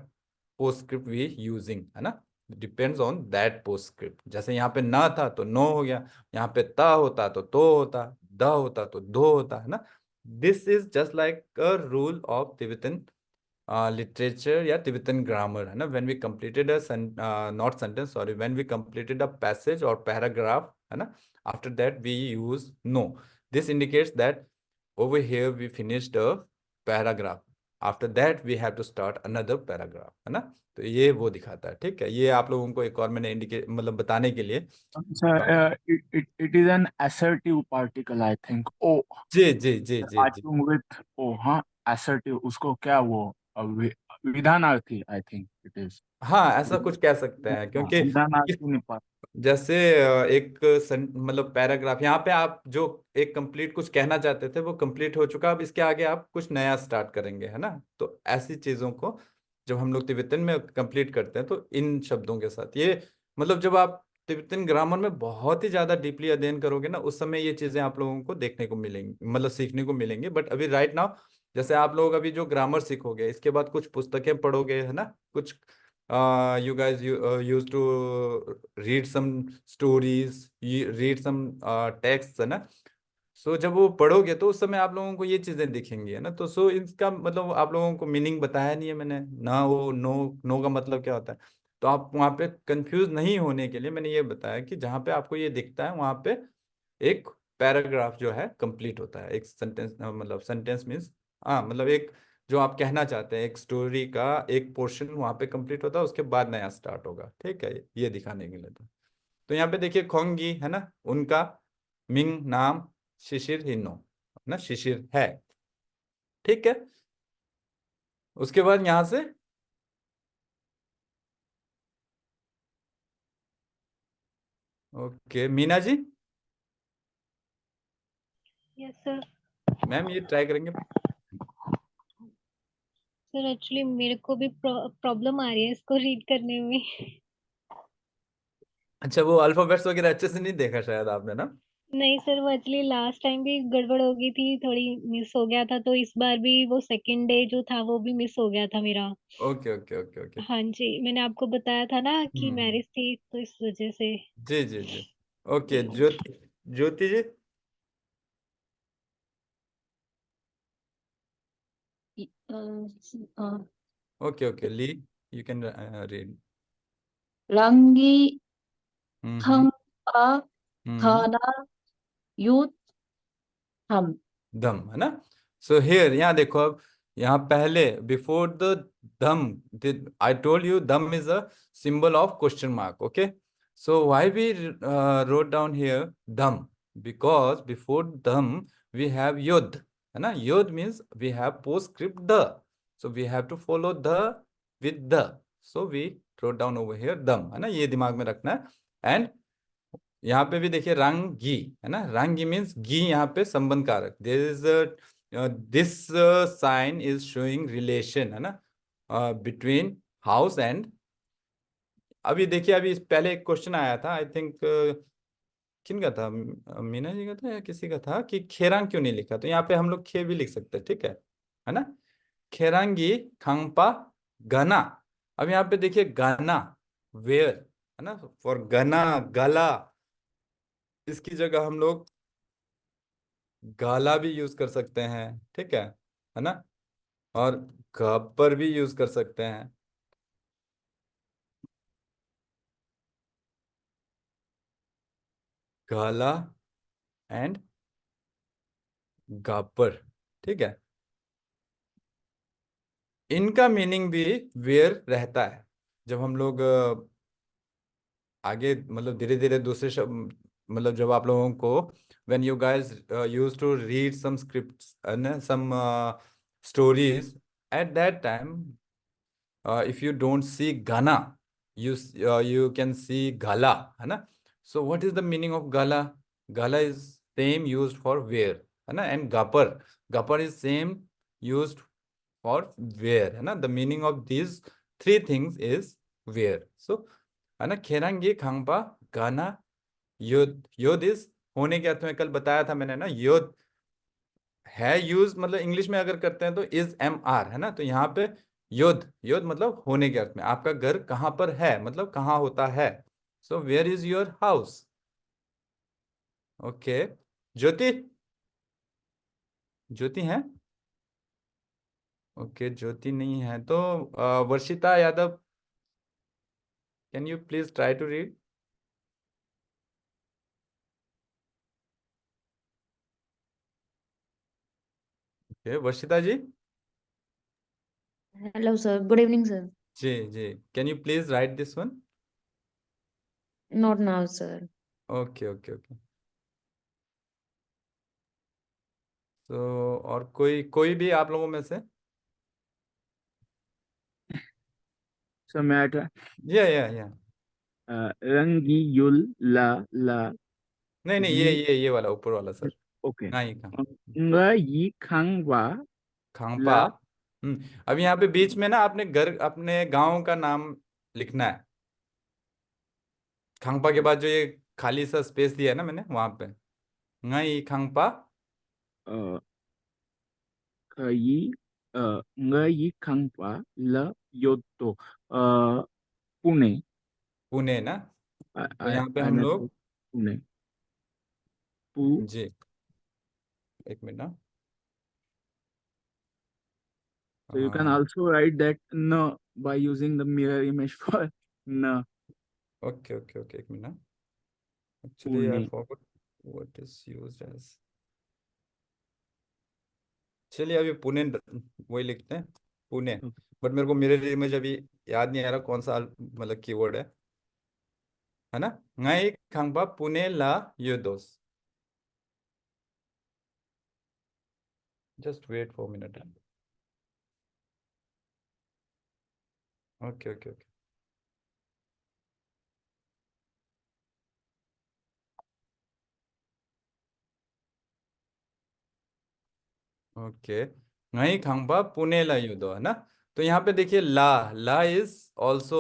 postscript we using, है ना, डिपेंड्स ऑन दैट पोस्टस्क्रिप्ट. जैसे यहाँ पे ना था तो नो हो गया, यहाँ पे ता होता तो होता, द होता तो दो होता, है ना. This is just like a rule of Tibetan literature या तिब्बतन ग्रामर, है ना. When we completed a not sentence sorry, when we completed a passage और पैराग्राफ, है ना, आफ्टर दैट वी यूज नो. This indicates that over here we finished a paragraph, after that we have to start another paragraph, है ना. तो ये वो दिखाता है, ठीक है. ये आप लोगों को एक और मैंने इंडिकेट मतलब बताने के लिए. Sir, it is an assertive particle, I think. जी जी जी जी जी Starting with O, हाँ, assertive. उसको क्या वो विधानार्थी, I think it is. हाँ, ऐसा कुछ कह सकते हैं, हाँ, क्योंकि विधानार्थी नेपाल। जैसे एक मतलब पैराग्राफ यहाँ पे आप जो एक कंप्लीट कुछ कहना चाहते थे वो कंप्लीट हो चुका, अब इसके आगे आप कुछ नया स्टार्ट करेंगे, है ना। तो ऐसी चीजों को जब हम लोग तिब्बतन में कंप्लीट करते हैं तो इन शब्दों के साथ ये मतलब जब आप तिब्बतन ग्रामर में बहुत ही ज्यादा डीपली अध्ययन करोगे ना, उस समय ये चीजें आप लोगों को देखने को मिलेंगी, मतलब सीखने को मिलेंगी। बट अभी राइट नाउ जैसे आप लोग अभी जो ग्रामर सीखोगे, इसके बाद कुछ पुस्तकें पढ़ोगे, है ना, कुछ you guys used to read some stories, you read some texts, है ना। सो जब वो पढ़ोगे तो उस समय आप लोगों को ये चीजें दिखेंगी, है ना। तो सो इसका मतलब आप लोगों को मीनिंग बताया नहीं है मैंने ना, वो नो नो का मतलब क्या होता है। तो आप वहाँ पे कंफ्यूज नहीं होने के लिए मैंने ये बताया कि जहाँ पे आपको ये दिखता है वहाँ पे एक पैराग्राफ जो है कंप्लीट होता है, एक सेंटेंस, मतलब सेंटेंस मीन्स हाँ, मतलब एक जो आप कहना चाहते हैं, एक स्टोरी का एक पोर्शन वहां पे कंप्लीट होता है, उसके बाद नया स्टार्ट होगा, ठीक है, ये दिखाने के लिए। तो यहाँ पे देखिए खोंगी, है ना, उनका मिंग नाम शिशिर हिन्नो, है ना, शिशिर है, ठीक है। उसके बाद यहाँ से okay Meena ji, yes sir. Ma'am ये ट्राई करेंगे। सर एक्चुअली मेरे को भी प्रॉब्लम आ रही है इसको रीड करने में। अच्छा, वो अल्फाबेट्स वगैरह अच्छे से नहीं देखा शायद आपने ना। नहीं सर, वो एक्चुअली लास्ट टाइम भी गड़बड़ हो गई थी, थोड़ी मिस हो गया था, तो इस बार भी वो सेकंड डे जो था वो भी मिस हो गया था मेरा। Okay okay okay okay. हाँ जी, मैंने आपको बताया था ना कि हम्म, मैरिज थी तो इस वजह से। जी जी जी। ओके जी। ज्योति, ज्योति जी। ओके ओके ली, यू कैन रीड। 랑기 हम्म 탕아 हम्म 가나 윷 함 दम, है ना। सो हियर यहाँ देखो, अब यहाँ पहले बिफोर द दम, आई टोल्ड यू दम is a symbol of question mark, okay. So why we wrote down here दम, बिकॉज बिफोर दम वी हैव युद्ध, है ना। युद्ध मीन्स वी हैव पोस्टस्क्रिप्ट द, so we have to follow द विद द, so we wrote down over here दम, है ना, ये दिमाग में रखना है। एंड यहाँ पे भी देखिए रंग गी, है ना, रंग गी मीन्स गी यहाँ पे संबंध कारक, there is this sign is showing relation, है ना, बिटवीन हाउस एंड। अभी देखिए, अभी पहले एक क्वेश्चन आया था, आई थिंक किन का था, मीना जी का था या किसी का था, कि खेरांग क्यों नहीं लिखा, तो यहाँ पे हम लोग खे भी लिख सकते हैं, ठीक है ना। खेरांगी खांगपा गाना। अब यहाँ पे देखिए गाना, वेयर, है ना, फॉर गाना गला, इसकी जगह हम लोग गाला भी यूज कर सकते हैं, ठीक है ना। और गब्बर भी यूज कर सकते हैं, गाला एंड गब्बर, ठीक है। इनका मीनिंग भी वेयर रहता है। जब हम लोग आगे मतलब धीरे धीरे दूसरे शब्द, मतलब जब आप लोगों को when you guys use to read some scripts and some stories, at that time if you don't see Ghana, you can see Gala, है ना। So what is the meaning of Gala? Gala is same used for wear, है ना, and Gapar is same used for wear, है ना। The meaning of these three things is wear. So है ना, खेरंगी खांगपा गाना योद, योद इज होने के अर्थ में कल बताया था मैंने ना, योद है यूज मतलब इंग्लिश में अगर करते हैं तो इज एम आर, है ना। तो यहाँ पे योद्ध, योद्ध मतलब होने के अर्थ में, आपका घर कहाँ पर है मतलब कहाँ होता है। So where is your house, okay. Jyoti, Jyoti है, ओके ज्योति नहीं है तो Varshita Yadav, can you please try to read. Okay Varshita ji, Hello, sir. Good evening, sir. जी जी, can you please write this one. Not now, sir. Okay okay okay. तो और कोई कोई भी आप लोगों में से, So may I try? या Rangi yul la la नहीं नहीं, yi. ये वाला ऊपर वाला सर। Okay. नहीं कहाँ Nga yi khang wa Khampa. la. अब यहाँ पे बीच में ना आपने घर अपने गांव का नाम लिखना है। खांपा के बाद जो ये खाली सा स्पेस दिया है ना मैंने वहां पे, ngai Khampa. uh, yi nga yi khang wa la yoto. Pune. Pune ना, तो यहाँ पे I हम meant लोग Pune. Pu. जी एक मिनट ना। So you can हाँ, also write that na by using the mirror image for na. Okay okay okay एक मिनट ना। Actually I Pune. Forgot what is used as. चलिए अभी पुणे वही लिखते हैं, पुणे। Okay. बट मेरे को मिरर इमेज अभी याद नहीं आ रहा कौन सा मतलब कीवर्ड है ना। ngai khangpa पुणे ला yodos। Just wait for minute. Okay okay okay okay. ngai khangpa Pune ला yodo है ना। तो यहाँ पे देखिए ला इज ऑल्सो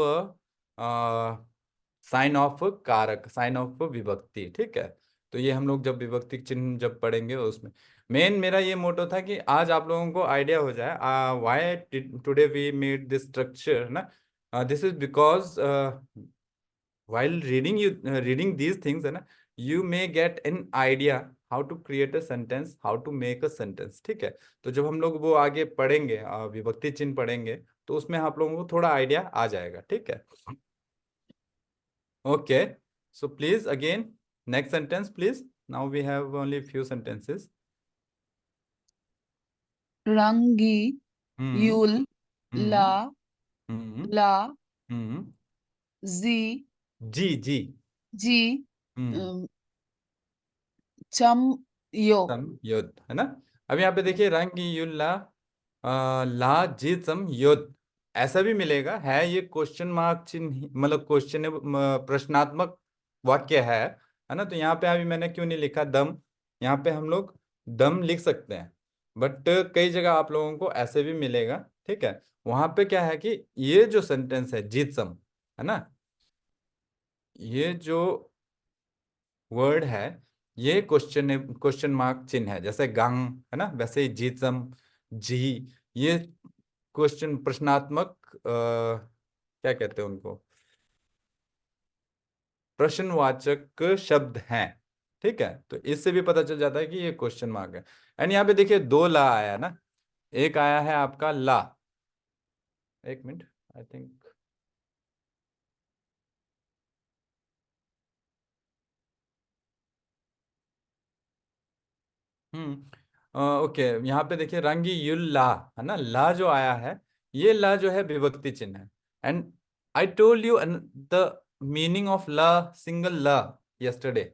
साइन ऑफ कारक, साइन ऑफ विभक्ति, ठीक है। तो ये हम लोग जब विभक्ति चिन्ह जब पढ़ेंगे उसमें मेन मेरा ये मोटो था कि आज आप लोगों को आइडिया हो जाए why today we made this structure ना। This is because while reading these things है ना, you may get an idea how to create a sentence, how to make a sentence, ठीक है। तो जब हम लोग वो आगे पढ़ेंगे विभक्ति चिन्ह पढ़ेंगे तो उसमें आप लोगों को थोड़ा आइडिया आ जाएगा, ठीक है। Okay, so please again next sentence please. Now we have only few sentences। Rangi yul la हम्म la हम्म zi जी ji हम्म cham yo. युद्ध है ना। अब यहाँ पे देखिए रंग युल्ला ला जी सम युद्ध ऐसा भी मिलेगा, है ये क्वेश्चन मार्क चिन्ह मतलब क्वेश्चन प्रश्नात्मक वाक्य है ना। तो यहाँ पे अभी मैंने क्यों नहीं लिखा दम, यहाँ पे हम लोग दम लिख सकते हैं, बट कई जगह आप लोगों को ऐसे भी मिलेगा, ठीक है। वहां पे क्या है कि ये जो सेंटेंस है जीत सम है ना, ये जो वर्ड है ये क्वेश्चन मार्क चिन्ह है, जैसे गंग है ना, वैसे ही जीतम जी, ये क्वेश्चन प्रश्नात्मक क्या कहते हैं उनको, प्रश्नवाचक शब्द हैं, ठीक है। तो इससे भी पता चल जाता है कि ये क्वेश्चन मार्क है। एंड यहाँ पे देखिए दो ला आया ना, एक आया है आपका ला, एक मिनट आई थिंक ओके। यहाँ पे देखिए रंगी युल ला है ना, ला जो आया है ये ला जो है विभक्ति चिन्ह है। And I told you the meaning of ला, सिंगल ला yesterday।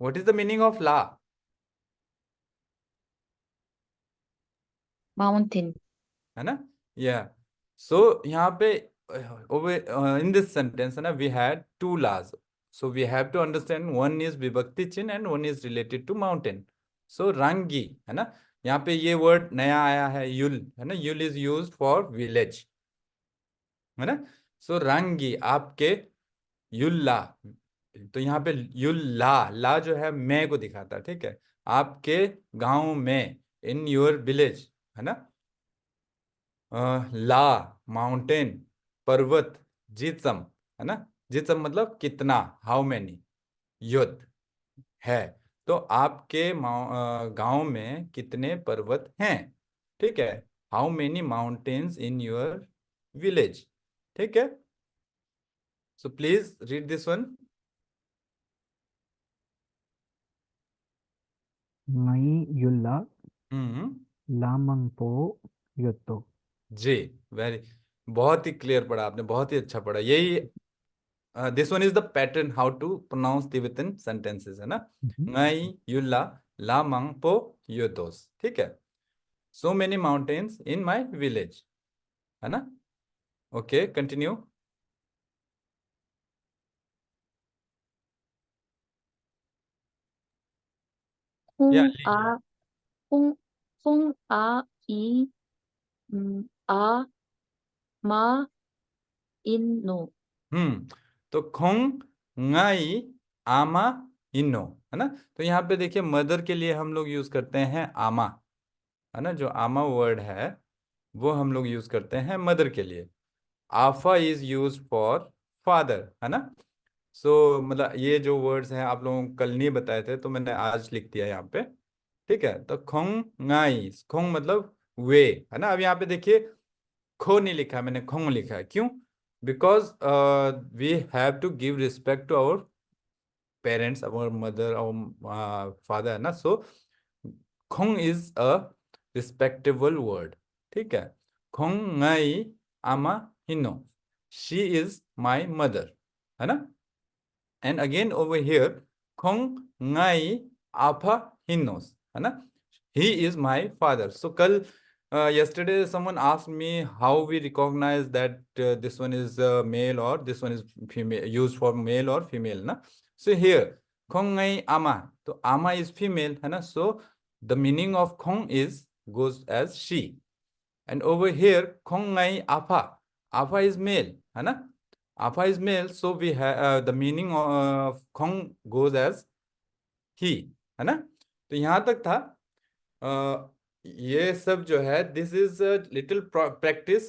What is the meaning of ला? Mountain. है ना, या सो यहाँ पे इन दिस सेंटेंस है ना वी हैड टू लाज, so we have to understand one is विभक्ति चिन्ह and one is related to mountain. So रंगी है ना, यहाँ पे ये वर्ड नया आया है युल है ना, you'll is used for village है ना। सो रंगी आपके युल्ला, तो यहाँ पे युल्ला ला जो है मैं को दिखाता है, ठीक है। आपके गांव में इन योर विलेज है ना, ला माउंटेन पर्वत, जीतसम है ना, जीतसम मतलब कितना, हाउ मैनी, युद्ध है, तो आपके गांव में कितने पर्वत हैं, ठीक है। How many mountains in your village, ठीक है। So please read this one. ngai yulla हम्म lamangpo yoto। जी, वेरी, बहुत ही क्लियर पढ़ा आपने, बहुत ही अच्छा पढ़ा। यही this one is the pattern how to pronounce Tibetan sentences है ना, ngai yulla la mangpo yodos, ठीक है। So many mountains in my village है ना। Okay, continue. या Kung a kung kung a I a ma in no. तो खोंग ngaई आमा इनो, है ना। तो यहाँ पे देखिए मदर के लिए हम लोग यूज करते हैं आमा, है ना। जो आमा वर्ड है वो हम लोग यूज करते हैं मदर के लिए। आफा इज यूज फॉर फादर, है ना। सो मतलब ये जो वर्ड्स हैं आप लोगों को कल नहीं बताए थे तो मैंने आज लिख दिया यहाँ पे, ठीक है। तो खोंग ngaई, खोंग मतलब वे, है ना। अब यहाँ पे देखिए खो नहीं लिखा है, मैंने खोंग लिखा है, क्यों? Because we have to give respect to our parents, our mother, our father, है ना। सो खोंग इज अ रिस्पेक्टेबल वर्ड, ठीक है। खोंग ngaई आमा हिनो, शी इज माई मदर, है ना। And again over here, Khong Ngai Apha Hinnos, है ना। He is my father. So कल yesterday someone asked me how we recognize that this one is male or this one is female, used for male or female, ना. So here Khong Ngai Ama, तो Ama is female, है ना. So the meaning of Khong is goes as she. And over here Khong Ngai Apha, Apha is male, है ना. Apha is male, so we have the meaning of Khong goes as he, है ना। तो यहाँ तक था। ये सब जो है दिस इज लिटिल प्रैक्टिस,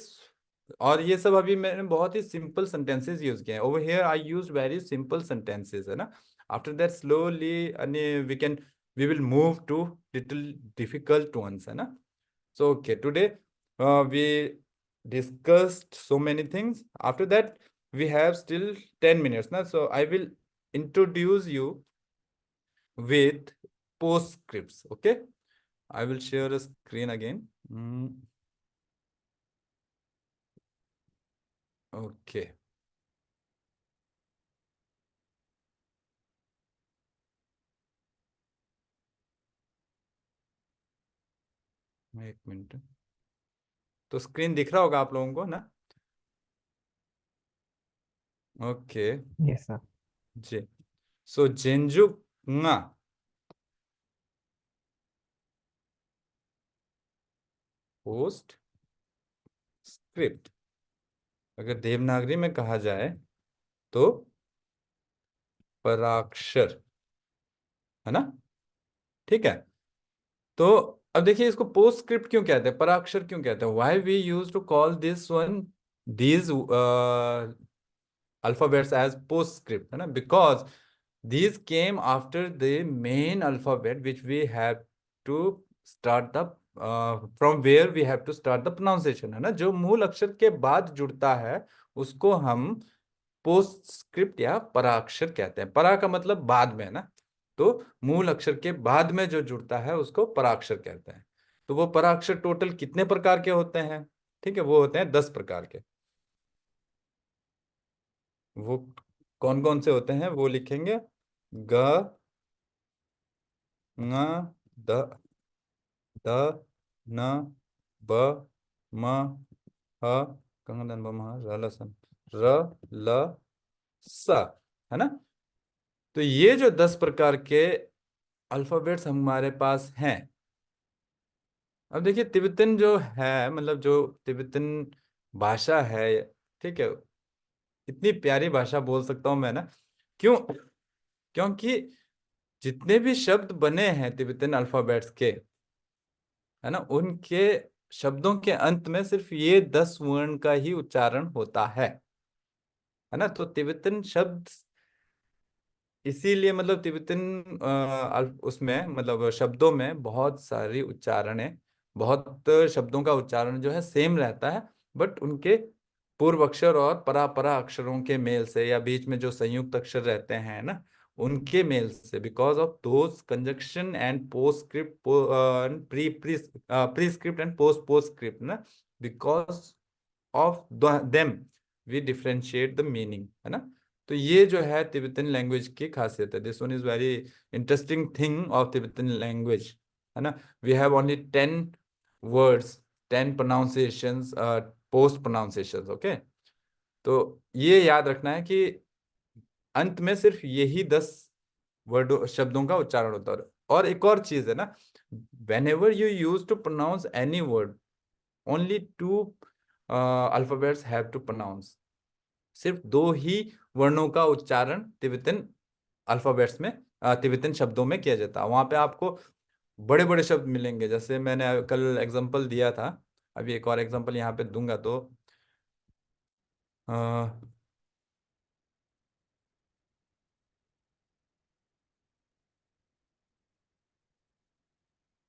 और ये सब अभी मैंने बहुत ही सिंपल सेंटेंसेस यूज किए हैं। Over here I use very simple sentences, है ना। After that slowly we will move to little difficult ones, है ना। So okay, today we discussed so many things. After that, we have still 10 minutes now. So I will introduce you with postscripts. Okay, I will share a screen again. Okay. एक मिनट, तो स्क्रीन दिख रहा होगा आप लोगों को ना। Okay yes sir. जी। सो जेंजुंगा पोस्ट स्क्रिप्ट, अगर देवनागरी में कहा जाए तो पराक्षर, है ना, ठीक है। तो अब देखिए इसको पोस्ट स्क्रिप्ट क्यों कहते हैं, पराक्षर क्यों कहते हैं, why we use to call this one these alphabets as postscript, है ना। Because these came after the main alphabet which we have to start the from where we have to start the pronunciation, है ना। जो मूल अक्षर के बाद जुड़ता है उसको हम पोस्ट स्क्रिप्ट या पराक्षर कहते हैं। परा का मतलब बाद में, ना, तो मूल अक्षर के बाद में जो जुड़ता है उसको पराक्षर कहते हैं। तो वो पराक्षर टोटल कितने प्रकार के होते हैं, ठीक है, वो होते हैं 10 प्रकार के। वो कौन कौन से होते हैं वो लिखेंगे, ग ङ द द न ब म ह कंगन ब म र ल सन र ल स, है ना। तो ये जो 10 प्रकार के अल्फाबेट्स हमारे पास हैं। अब देखिए तिब्बतन जो है, मतलब जो तिब्बतन भाषा है, ठीक है, इतनी प्यारी भाषा बोल सकता हूं मैं ना, क्यों? क्योंकि जितने भी शब्द बने हैं तिब्बतन अल्फाबेट्स के, है ना, उनके शब्दों के अंत में सिर्फ ये 10 वर्ण का ही उच्चारण होता है ना। तो तिब्बतन शब्द इसीलिए, मतलब तिब्बतन उसमें मतलब शब्दों में बहुत सारी उच्चारणें, बहुत शब्दों का उच्चारण जो है सेम रहता है, बट उनके पूर्व अक्षर और परा अक्षरों के मेल से या बीच में जो संयुक्त अक्षर रहते हैं ना, उनके मेल से, because of those conjunction and postscript, prescript and postscript ना, because of them we differentiate the meaning, है ना। तो ये जो है तिब्बतन लैंग्वेज की खासियत है। This one is very interesting thing of Tibetan language, है ना। We have only 10 words, 10 pronunciations, post pronunciations, okay. तो ये याद रखना है कि अंत में सिर्फ यही 10 वर्डों शब्दों का उच्चारण होता है। और एक और चीज है ना, whenever you use to pronounce any word, only two alphabets have to pronounce। सिर्फ दो ही वर्णों का उच्चारण तिब्बतन अल्फाबेट्स में तिब्बतन शब्दों में किया जाता है। वहां पे आपको बड़े बड़े शब्द मिलेंगे, जैसे मैंने कल एग्जांपल दिया था, अभी एक और एग्जांपल यहाँ पे दूंगा। तो अ,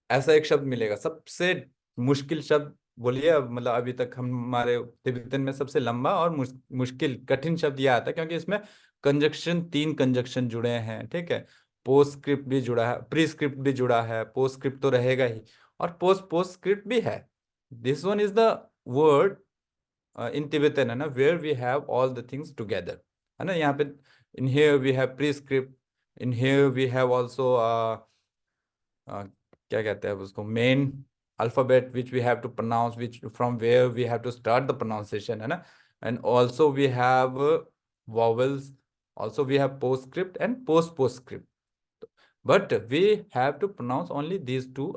ऐसा एक शब्द मिलेगा, सबसे मुश्किल शब्द बोलिए। अब मतलब अभी तक हमारे तिब्बतन में सबसे लंबा और मुश्किल कठिन शब्द यह आता है, क्योंकि इसमें कंजक्शन, 3 कंजक्शन जुड़े हैं, ठीक है। पोस्टस्क्रिप्ट भी जुड़ा है, प्रीस्क्रिप्ट भी जुड़ा है, पोस्टस्क्रिप्ट तो रहेगा ही, और पोस्टस्क्रिप्ट भी है। This one is the word in Tibetan, है ना, where we have all the things together, है ना। यहाँ पे in here we have prescript, in here we have also क्या कहते हैं उसको, main alphabet which we have to pronounce, which from where we have to start the pronunciation, है ना। And also we have vowels, also we have postscript and postscript, but we have to pronounce only these 2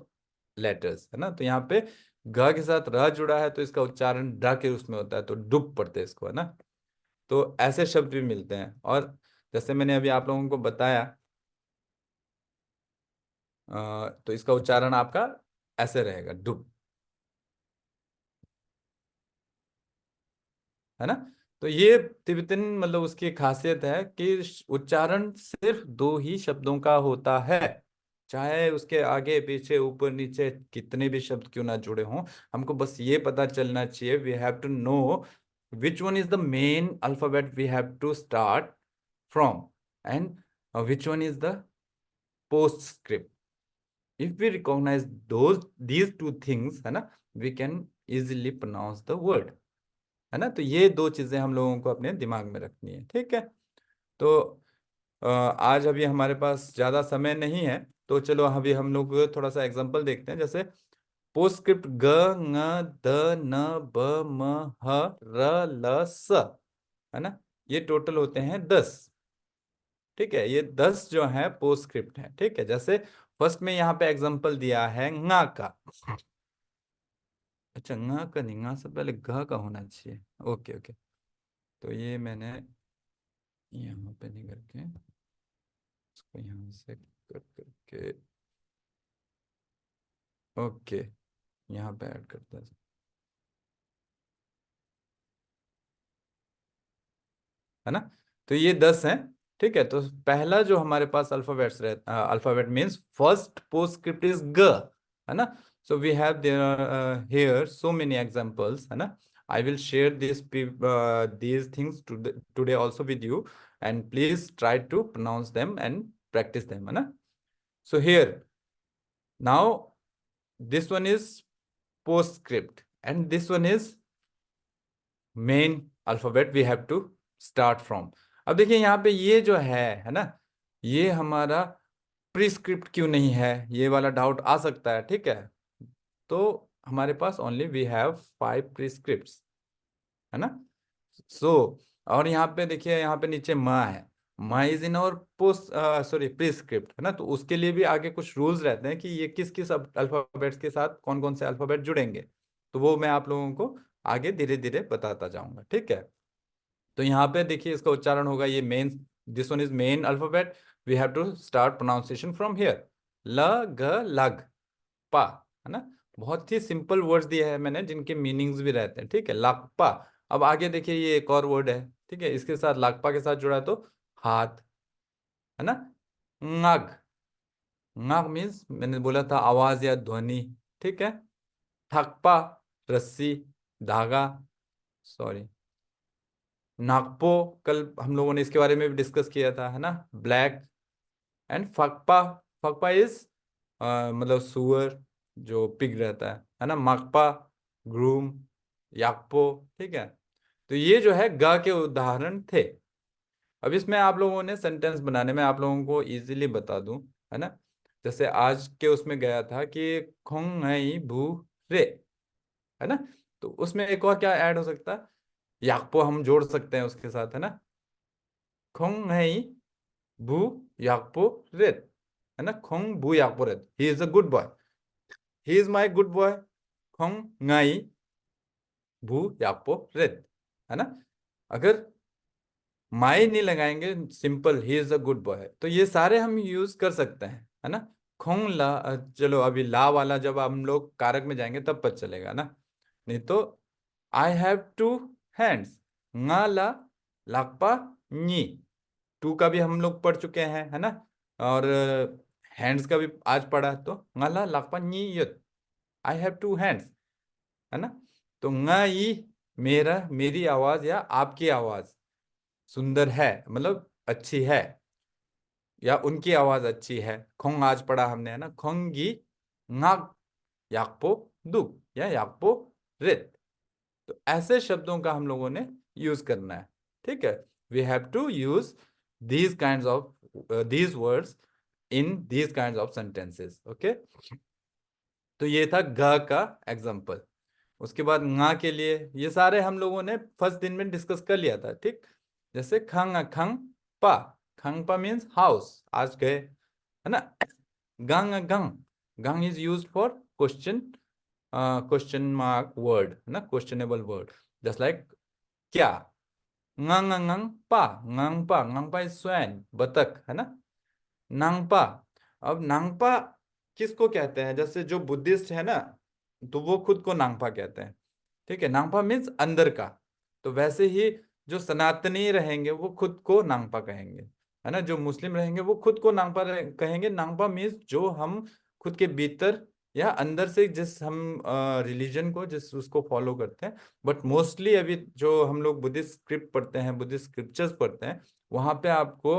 letters, है ना। तो यहाँ पे ग के साथ र जुड़ा है, तो इसका उच्चारण ड के उसमें होता है, तो डुब पढ़ते हैं इसको, है ना। तो ऐसे शब्द भी मिलते हैं। और जैसे मैंने अभी आप लोगों को बताया, तो इसका उच्चारण आपका ऐसे रहेगा, डुब, है ना। तो ये तिब्बतन मतलब उसकी खासियत है कि उच्चारण सिर्फ 2 ही शब्दों का होता है, चाहे उसके आगे पीछे ऊपर नीचे कितने भी शब्द क्यों ना जुड़े हों। हमको बस ये पता चलना चाहिए, we have to know which one is the main alphabet we have to start from, and which one is the postscript. if we recognize these 2 things, है ना, we can easily pronounce the word, है ना। तो ये 2 चीजें हम लोगों को अपने दिमाग में रखनी है, ठीक है। तो आज अभी हमारे पास ज्यादा समय नहीं है, तो चलो अभी हम लोग थोड़ा सा एग्जांपल देखते हैं। जैसे पोस्टस्क्रिप्ट ग, ng, द, न, ब, म, ह, र, ल, स, है ना, ये टोटल होते हैं 10, ठीक है। ये 10 जो है पोस्टस्क्रिप्ट है, ठीक है। जैसे फर्स्ट में यहाँ पे एग्जांपल दिया है ङा का, अच्छा ङा का नहीं, ङा से पहले घ का होना चाहिए, ओके ओके। तो ये मैंने यहाँ पे नहीं करके इसको यहाँ से कट करके, ओके, यहाँ पे ऐड करता है, है ना। तो ये 10 हैं, ठीक है। तो पहला जो हमारे पास अल्फाबेट्स रहता, alphabet means first postscript is ग, है ना। So we have there here so many examples, है ना। I will share these things today also with you, and please try to pronounce them and practice them, है ना। So here now this one is postscript and this one is main alphabet we have to start from. अब देखिए यहाँ पे ये जो है ना, ये हमारा प्रीस्क्रिप्ट क्यों नहीं है, ये वाला डाउट आ सकता है, ठीक है। तो हमारे पास ओनली वी हैव 5 प्रीस्क्रिप्ट्स, है ना। और यहाँ पे देखिए, यहाँ पे नीचे म है, म इज इन और पोस्ट सॉरी प्रीस्क्रिप्ट, है ना। तो उसके लिए भी आगे कुछ रूल्स रहते हैं कि ये किस किस अल्फाबेट्स के साथ कौन कौन से अल्फाबेट जुड़ेंगे, तो वो मैं आप लोगों को आगे धीरे धीरे बताता जाऊंगा, ठीक है। तो यहाँ पे देखिए इसका उच्चारण होगा, ये main, this one is main alphabet, we have to start pronunciation from here, ल, ग, लग, पा, है ना। बहुत ही सिंपल वर्ड्स दिए हैं मैंने, जिनके मीनिंग्स भी रहते हैं, ठीक है। लाकपा। अब आगे देखिए ये एक और वर्ड है, ठीक है, इसके साथ लाकपा के साथ जुड़ा है, तो हाथ, है ना। ngag, ngag मीन्स मैंने बोला था आवाज या ध्वनि, ठीक है। थकपा, रस्सी, धागा, सॉरी। नागपो, कल हम लोगों ने इसके बारे में भी डिस्कस किया था, है ना, ब्लैक। एंड फकपा, फकपा इज मतलब सुअर, जो पिग रहता है ना। मकपा, ग्रूम, याकपो, ठीक है। तो ये जो है गा के उदाहरण थे। अब इसमें आप लोगों ने सेंटेंस बनाने में आप लोगों को इजीली बता दूं, है ना। जैसे आज के उसमें गया था कि खोंग भू रे, है ना। तो उसमें एक और क्या ऐड हो सकता है, याकपो हम जोड़ सकते हैं उसके साथ, है ना। खोंग है बू याकपो रेत, है ना। खोंग बू याकपो रेत, he is a good boy, he is my good boy. खोंग ngài बू याकपो रेत, है ना। अगर माई नहीं लगाएंगे, simple he is a good boy, तो ये सारे हम यूज कर सकते हैं, है ना। खोंग ला, चलो अभी ला वाला जब हम लोग कारक में जाएंगे तब पता चलेगा ना, नहीं तो I have two hands, nga ला लाकपा नी, टू का भी हम लोग पढ़ चुके हैं, है ना। और हैंड्स का भी आज पढ़ा, तो nga ला लाकपा नी युत, आई हैव टू हैंड्स, है ना। तो nga ई मेरा, मेरी आवाज या आपकी आवाज सुंदर है, मतलब अच्छी है, या उनकी आवाज अच्छी है। खोंग आज पढ़ा हमने, है ना। खोंगी ngak याकपो दु या याकपो रित, तो ऐसे शब्दों का हम लोगों ने यूज करना है, ठीक है। We have to use these kinds of these words in these kinds of sentences, okay. तो ये था ग का एग्जाम्पल। उसके बाद nga के लिए ये सारे हम लोगों ने फर्स्ट दिन में डिस्कस कर लिया था, ठीक। जैसे खंग खंग पा, खंग पा मीन्स हाउस, आज गए, है ना। गंग गंग, गंग is used for question, question mark word, है ना, क्वेश्चनेबल वर्ड, जस्ट लाइक क्या। ngang ngang पा, ngang पा इज स्वैन, बतख, है ना। नांगपा, अब नांगपा किसको कहते हैं, जैसे जो बुद्धिस्ट है ना, तो वो खुद को नांगपा कहते हैं, ठीक है। नांगपा मीन्स अंदर का, तो वैसे ही जो सनातनी रहेंगे वो खुद को नांगपा कहेंगे, है ना। जो मुस्लिम रहेंगे वो खुद को नांगपा कहेंगे। नांगपा मीन्स जो हम खुद के भीतर या अंदर से जिस हम रिलीजन को जिस उसको फॉलो करते हैं। बट मोस्टली अभी जो हम लोग बुद्धिस्ट स्क्रिप्ट पढ़ते हैं, बुद्धिस्ट स्क्रिप्चर्स पढ़ते हैं, वहां पे आपको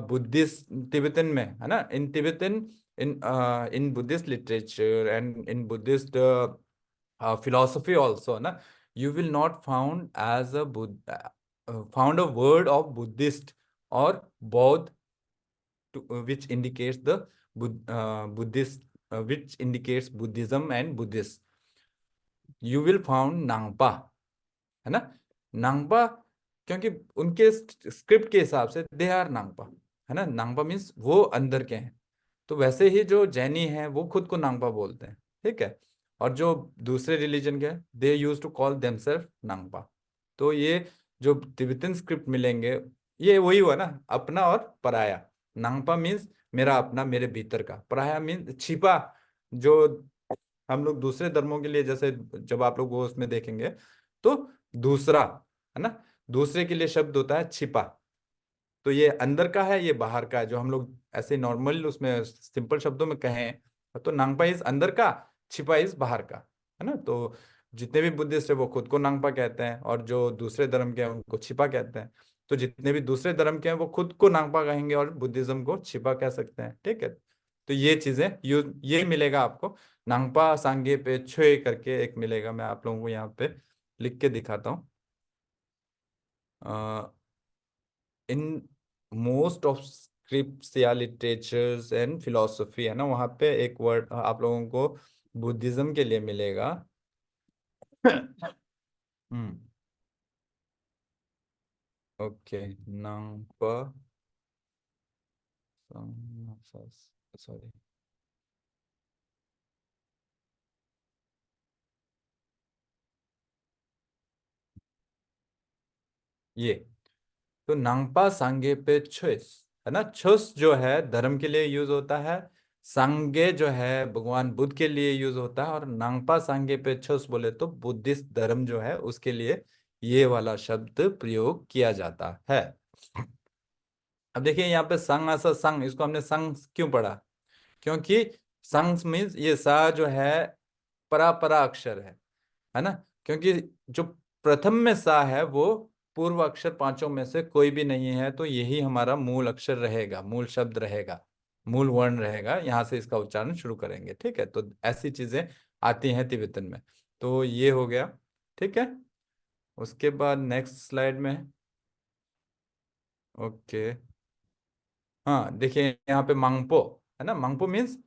बुद्धिस्ट तिब्बतन में, है ना, in Tibetan, in Buddhist literature and in Buddhist philosophy also, na, you will not found as a found a word of Buddhist or Bodh to, which indicates the Buddhist, which indicates Buddhism and Buddhist. You will found Nangpa, है ना। नांगपा क्योंकि उनके स्क्रिप्ट के हिसाब से दे आर नांगपा, है ना। नांगपा मीन्स वो अंदर के हैं, तो वैसे ही जो जैनी हैं वो खुद को नांगपा बोलते हैं, ठीक है। और जो दूसरे रिलीजन के, दे यूज टू कॉल देमसेल्फ नांगपा। तो ये जो तिब्बतन स्क्रिप्ट मिलेंगे, ये वही हुआ ना, अपना और पराया। नांगपा मीन्स मेरा अपना, मेरे भीतर का। पराया मीन्स छिपा, जो हम लोग दूसरे धर्मों के लिए, जैसे जब आप लोग वो उसमें देखेंगे तो दूसरा, है ना, दूसरे के लिए शब्द होता है छिपा। तो ये अंदर का है, ये बाहर का है, जो हम लोग ऐसे नॉर्मल उसमें सिंपल शब्दों में कहें, तो नांगपा इज अंदर का, छिपा इज बाहर का, है ना। तो जितने भी बुद्धिस्ट है वो खुद को नांगपा कहते हैं, और जो दूसरे धर्म के हैं उनको छिपा कहते हैं। तो जितने भी दूसरे धर्म के हैं वो खुद को नांगपा कहेंगे और बुद्धिज्म को छिपा कह सकते हैं, ठीक है। तो ये चीजें ये मिलेगा आपको। नांगपा सांगे पे छुए करके एक मिलेगा, मैं आप लोगों को यहाँ पे लिख के दिखाता हूँ। इन मोस्ट ऑफ स्क्रिप्ट्स या लिटरेचर्स एंड फिलोसफी, है ना, वहां पे एक वर्ड आप लोगों को बुद्धिज्म के लिए मिलेगा। हम्म, ओके। नांगपा, सॉरी, ये तो नांगपा सांगे पे छुस, है ना। छुस जो है धर्म के लिए यूज होता है, सांगे जो है भगवान बुद्ध के लिए यूज होता है, और नांगपा सांगे पे छुस बोले तो बुद्धिस्ट धर्म जो है उसके लिए ये वाला शब्द प्रयोग किया जाता है। अब देखिए यहाँ पे संग ऐसा, संग इसको हमने संग क्यों पढ़ा, क्योंकि संग मीन्स ये सा जो है परा परा अक्षर है ना। क्योंकि जो प्रथम में सा है वो पूर्व अक्षर पांचों में से कोई भी नहीं है, तो यही हमारा मूल अक्षर रहेगा, मूल शब्द रहेगा, मूल वर्ण रहेगा, यहाँ से इसका उच्चारण शुरू करेंगे, ठीक है। तो ऐसी चीजें आती हैं तिब्बतन में। तो ये हो गया, ठीक है। उसके बाद नेक्स्ट स्लाइड में, ओके, हाँ देखिए यहाँ पे मांगपो, है ना। मांगपो मीन्स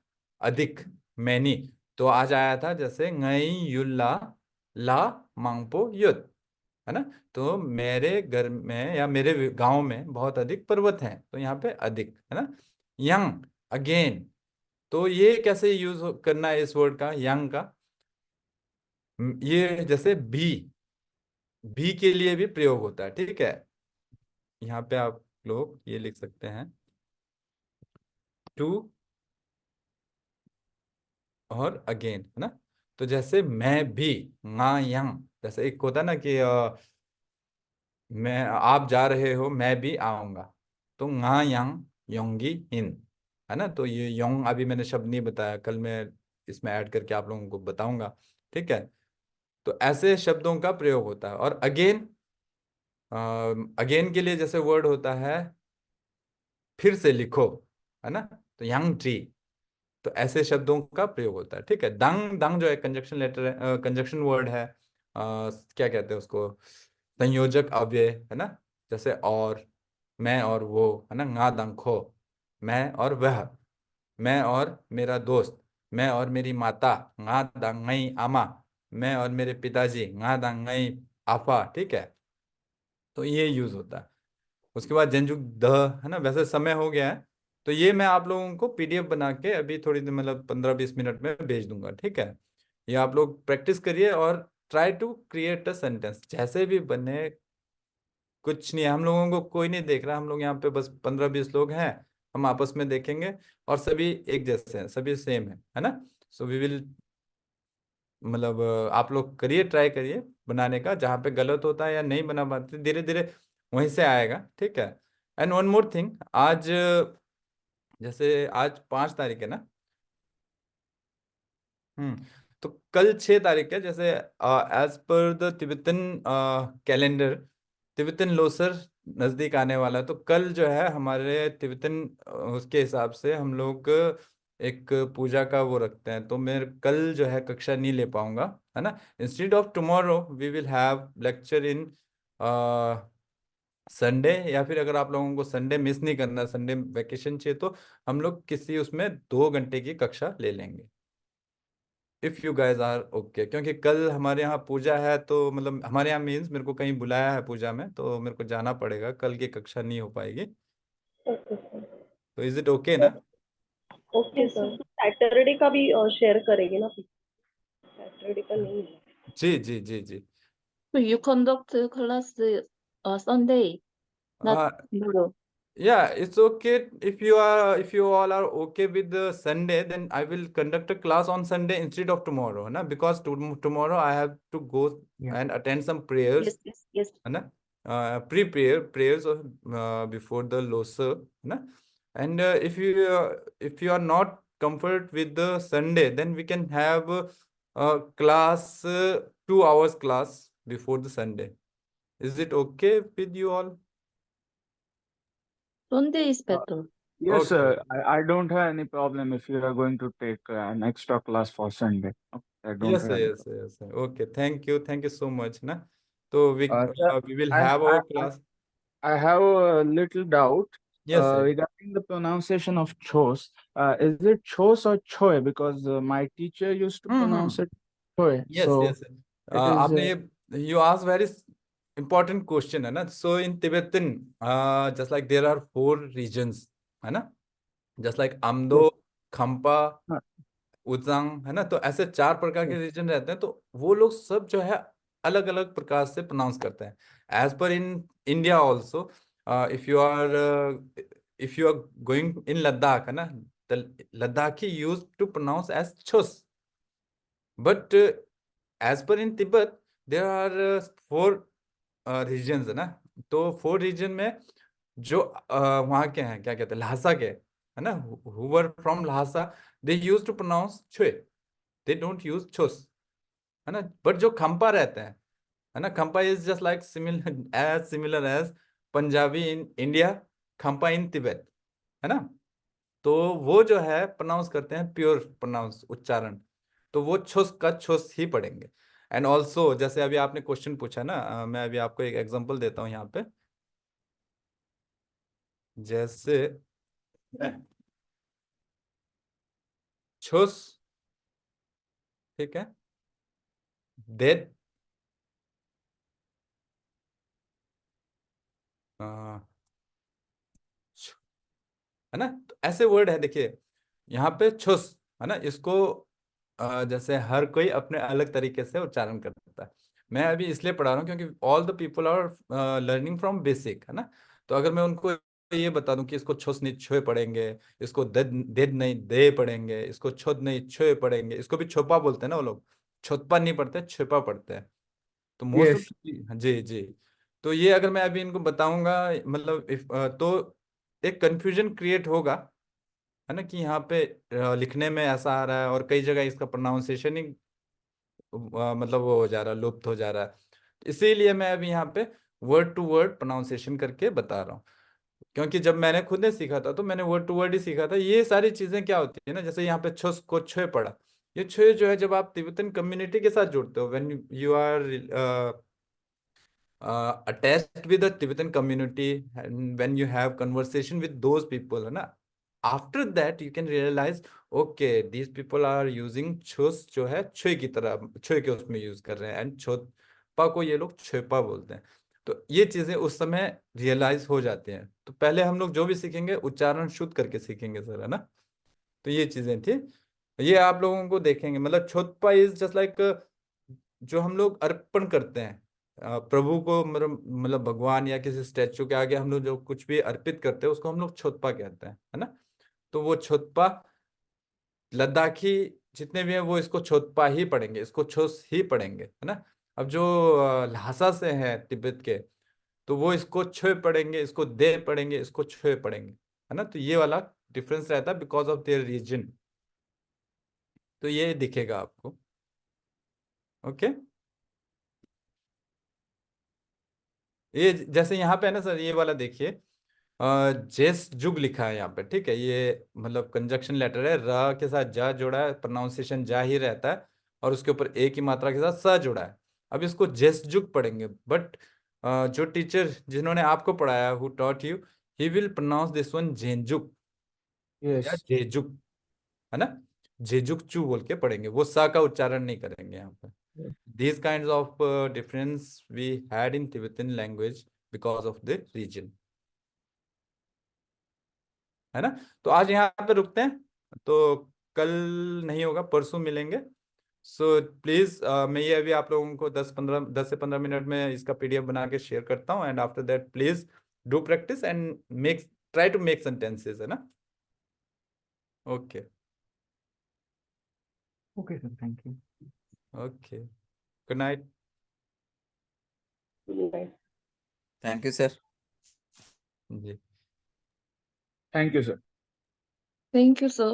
अधिक, मैनी। तो आज आया था जैसे ngई युल्ला ला मांगपो युत, है ना। तो मेरे घर में या मेरे गांव में बहुत अधिक पर्वत हैं, तो यहाँ पे अधिक, है ना। यंग, अगेन, तो ये कैसे यूज करना है इस वर्ड का, यंग का। ये जैसे भी के लिए भी प्रयोग होता है, ठीक है। यहाँ पे आप लोग ये लिख सकते हैं, टू और अगेन, है ना। तो जैसे मैं भी, ना यंग, जैसे एक होता है ना कि मैं, आप जा रहे हो, मैं भी आऊंगा, तो ना यंग योंगी इन, है ना। तो ये योंग अभी मैंने शब्द नहीं बताया, कल मैं इसमें ऐड करके आप लोगों को बताऊंगा, ठीक है। तो ऐसे शब्दों का प्रयोग होता है। और अगेन, अगेन के लिए जैसे वर्ड होता है फिर से लिखो, है ना। तो यंग ट्री, तो ऐसे शब्दों का प्रयोग होता है, ठीक है। दंग, दंग जो है कंजक्शन लेटर है, कंजक्शन वर्ड है, क्या कहते हैं उसको, संयोजक अव्यय, है ना। जैसे और, मैं और वो, है ना, nga dang खो, मैं और वह, मैं और मेरा दोस्त, मैं और मेरी माता, nga dang ngai आमा, मैं और मेरे पिताजी, nga dang ngai आपा, ठीक है। तो ये यूज होता है। उसके बाद जंजुक द, है ना। वैसे समय हो गया है, तो ये मैं आप लोगों को पीडीएफ बना के अभी थोड़ी देर, मतलब 15-20 मिनट में भेज दूंगा, ठीक है। ये आप लोग प्रैक्टिस करिए और try to create a sentence, जैसे भी बने। कुछ नहीं है, हम लोगों को कोई नहीं देख रहा, हम लोग यहाँ पे बस 15-20 लोग हैं, हम आपस में देखेंगे, और सभी एक जैसे हैं, सभी सेम है ना। सो वी विल, मतलब आप लोग करिए, ट्राई करिए बनाने का, जहाँ पे गलत होता है या नहीं बना पाते, धीरे धीरे वहीं से आएगा, ठीक है। एंड वन मोर थिंग, आज जैसे आज 5 तारीख है ना। तो कल 6 तारीख है, जैसे as per the Tibetan calendar, Tibetan Losar नजदीक आने वाला है। तो कल जो है हमारे तिब्बतन उसके हिसाब से हम लोग एक पूजा का वो रखते हैं, तो मैं कल जो है कक्षा नहीं ले पाऊंगा, है ना। Instead of tomorrow we will have lecture in Sunday, या फिर अगर आप लोगों को संडे मिस नहीं करना, संडे वेकेशन चाहिए, तो हम लोग किसी उसमें 2 घंटे की कक्षा ले लेंगे, if you guys are okay. क्योंकि कल हमारे यहाँ पूजा है, तो मतलब हमारे यहाँ मीन्स मेरे को कहीं बुलाया है पूजा में, तो मेरे को जाना पड़ेगा, कल की कक्षा नहीं हो पाएगी। Okay sir. तो इज इट ओके ना। ओके सर, सैटरडे का भी शेयर करेंगे ना, सैटरडे का नहीं है। जी जी जी जी। So you conduct class Sunday, not tomorrow. Yeah, it's okay if you are, if you all are okay with the Sunday, then I will conduct a class on Sunday instead of tomorrow, na? Because tomorrow I have to go Yeah. and attend some prayers, Yes, yes, yes. है ना, pre-prayer prayers of before the Losa, है ना. And if you are not comfort with the Sunday, then we can have class 2 hours class before the Sunday. Is it okay with you all? Sunday is Uh, better. yes, Okay. sir. I don't have any problem if you are going to take an extra class for Sunday. Okay, I don't Yes, have sir, any yes, sir, yes, sir. Okay, thank you so much, na. So Sir, we will I, have I, our I class. I have a little doubt Yes, sir. regarding the pronunciation of chos. Is it chos or choy? Because my teacher used to Mm-hmm. pronounce it choy. Yes, So yes, sir. it is. आपने ये, you ask very important question, है ना. So in Tibetan, just like there are 4 regions, है ना. Just like Yes. Amdo, Khampa, uh, उजांग, है ना. तो ऐसे 4 प्रकार के yes. रीजन रहते हैं, तो वो लोग सब जो है अलग अलग प्रकार से प्रोनाउंस करते हैं, as per in India also. If you are if you are going in Ladakh, है ना, Ladakhi use to pronounce as छुस, but as per in Tibet there are 4 regions, है ना. तो 4 रीजन में जो वहाँ के हैं, क्या कहते हैं, लहासा के, है ना, whoever from Lhasa, they use to pronounce छुए, दे डोंट यूज छुस, है ना. बट जो खंपा रहते हैं, है ना, Khampa is just like similar as Punjabi in India, Khampa in Tibet, है ना. तो वो जो है प्रोनाउंस करते हैं प्योर प्रोनाउंस, उच्चारण, तो वो छुस का छुस ही पढ़ेंगे. एंड ऑल्सो जैसे अभी आपने क्वेश्चन पूछा ना, मैं अभी आपको एक एग्जांपल देता हूँ यहाँ पे. जैसे छुस, ठीक है, देद, है ना, तो ऐसे वर्ड है, देखिए यहाँ पे छुस, है ना, इसको जैसे हर कोई अपने अलग तरीके से उच्चारण करता है। मैं अभी इसलिए पढ़ा रहा हूँ क्योंकि all the people are learning from basic, है ना। तो अगर मैं उनको ये बता दूं कि इसको छुस नहीं छुए पढ़ेंगे, इसको देद नहीं दे पढ़ेंगे, इसको छुद नहीं छुए पढ़ेंगे, इसको भी छोपा बोलते हैं ना वो लोग, छोपा नहीं पढ़ते, छुपा पढ़ते हैं। तो मोस्ट ऑफ, Yes. जी जी। तो ये अगर मैं अभी इनको बताऊंगा, मतलब तो एक कंफ्यूजन क्रिएट होगा, है ना, कि यहाँ पे लिखने में ऐसा आ रहा है और कई जगह इसका प्रोनाउंसिएशन ही मतलब वो हो जा रहा है, लुप्त हो जा रहा है। इसीलिए मैं अभी यहाँ पे वर्ड टू वर्ड प्रोनाउंसिएशन करके बता रहा हूँ। क्योंकि जब मैंने खुद ने सीखा था तो मैंने वर्ड टू वर्ड ही सीखा था। ये सारी चीजें क्या होती है ना, जैसे यहाँ पे छुस को छुए पड़ा, ये छुए जो है जब आप तिब्बतन कम्युनिटी के साथ जुड़ते हो, when you are attached with the Tibetan community, and when you have conversation with those people, है ना, after that you can realize okay, these people are using छुस जो है छुए की तरह, छुए के उसमें यूज कर रहे हैं, एंड छोपा को ये लोग छुपा बोलते हैं। तो ये चीजें उस समय रियलाइज हो जाती हैं। तो पहले हम लोग जो भी सीखेंगे उच्चारण शुद्ध करके सीखेंगे सर, है ना। तो ये चीजें थी, ये आप लोगों को देखेंगे, मतलब छोटपा इज जस्ट लाइक जो हम लोग अर्पण करते हैं प्रभु को, मतलब भगवान या किसी स्टैचू के आगे हम लोग जो कुछ भी अर्पित करते हैं उसको हम लोग छोतपा कहते हैं, है ना। तो वो छोतपा लद्दाखी जितने भी हैं वो इसको छोतपा ही पढ़ेंगे, इसको छोस ही पढ़ेंगे, है ना। अब जो लहासा से हैं तिब्बत के, तो वो इसको छुए पढ़ेंगे, इसको दे पढ़ेंगे, इसको छुए पढ़ेंगे, है ना। तो ये वाला डिफरेंस रहता है बिकॉज ऑफ देयर रीजन। तो ये दिखेगा आपको, ओके। ये जैसे यहाँ पे है ना सर, ये वाला देखिए, जेस जुग लिखा है यहाँ पे, ठीक है। ये मतलब कंजक्शन लेटर है, र के साथ जा जुड़ा है, प्रोनाउंसिएशन जा ही रहता है, और उसके ऊपर ए की मात्रा के साथ स जुड़ा है। अब इसको जेस जुग पढ़ेंगे, बट जो टीचर जिन्होंने आपको पढ़ाया, who taught you, he will pronounce this one जेंजुक या Yes. जेजुक, है ना। जेजुक चू बोल के पढ़ेंगे, वो सा का उच्चारण नहीं करेंगे यहाँ पे। These kinds of difference we had in Tibetan language because of the region, है ना। तो आज यहाँ पे रुकते हैं, तो कल नहीं होगा, परसों मिलेंगे। सो प्लीज मैं ये अभी आप लोगों को 10 से 15 मिनट में इसका पीडीएफ बना के शेयर करता हूँ, and after that please do practice and make, try to make sentences, है ना। Okay Okay, sir. Thank you. Okay, good night. Thank you sir. जी। Thank you, sir. Thank you, sir.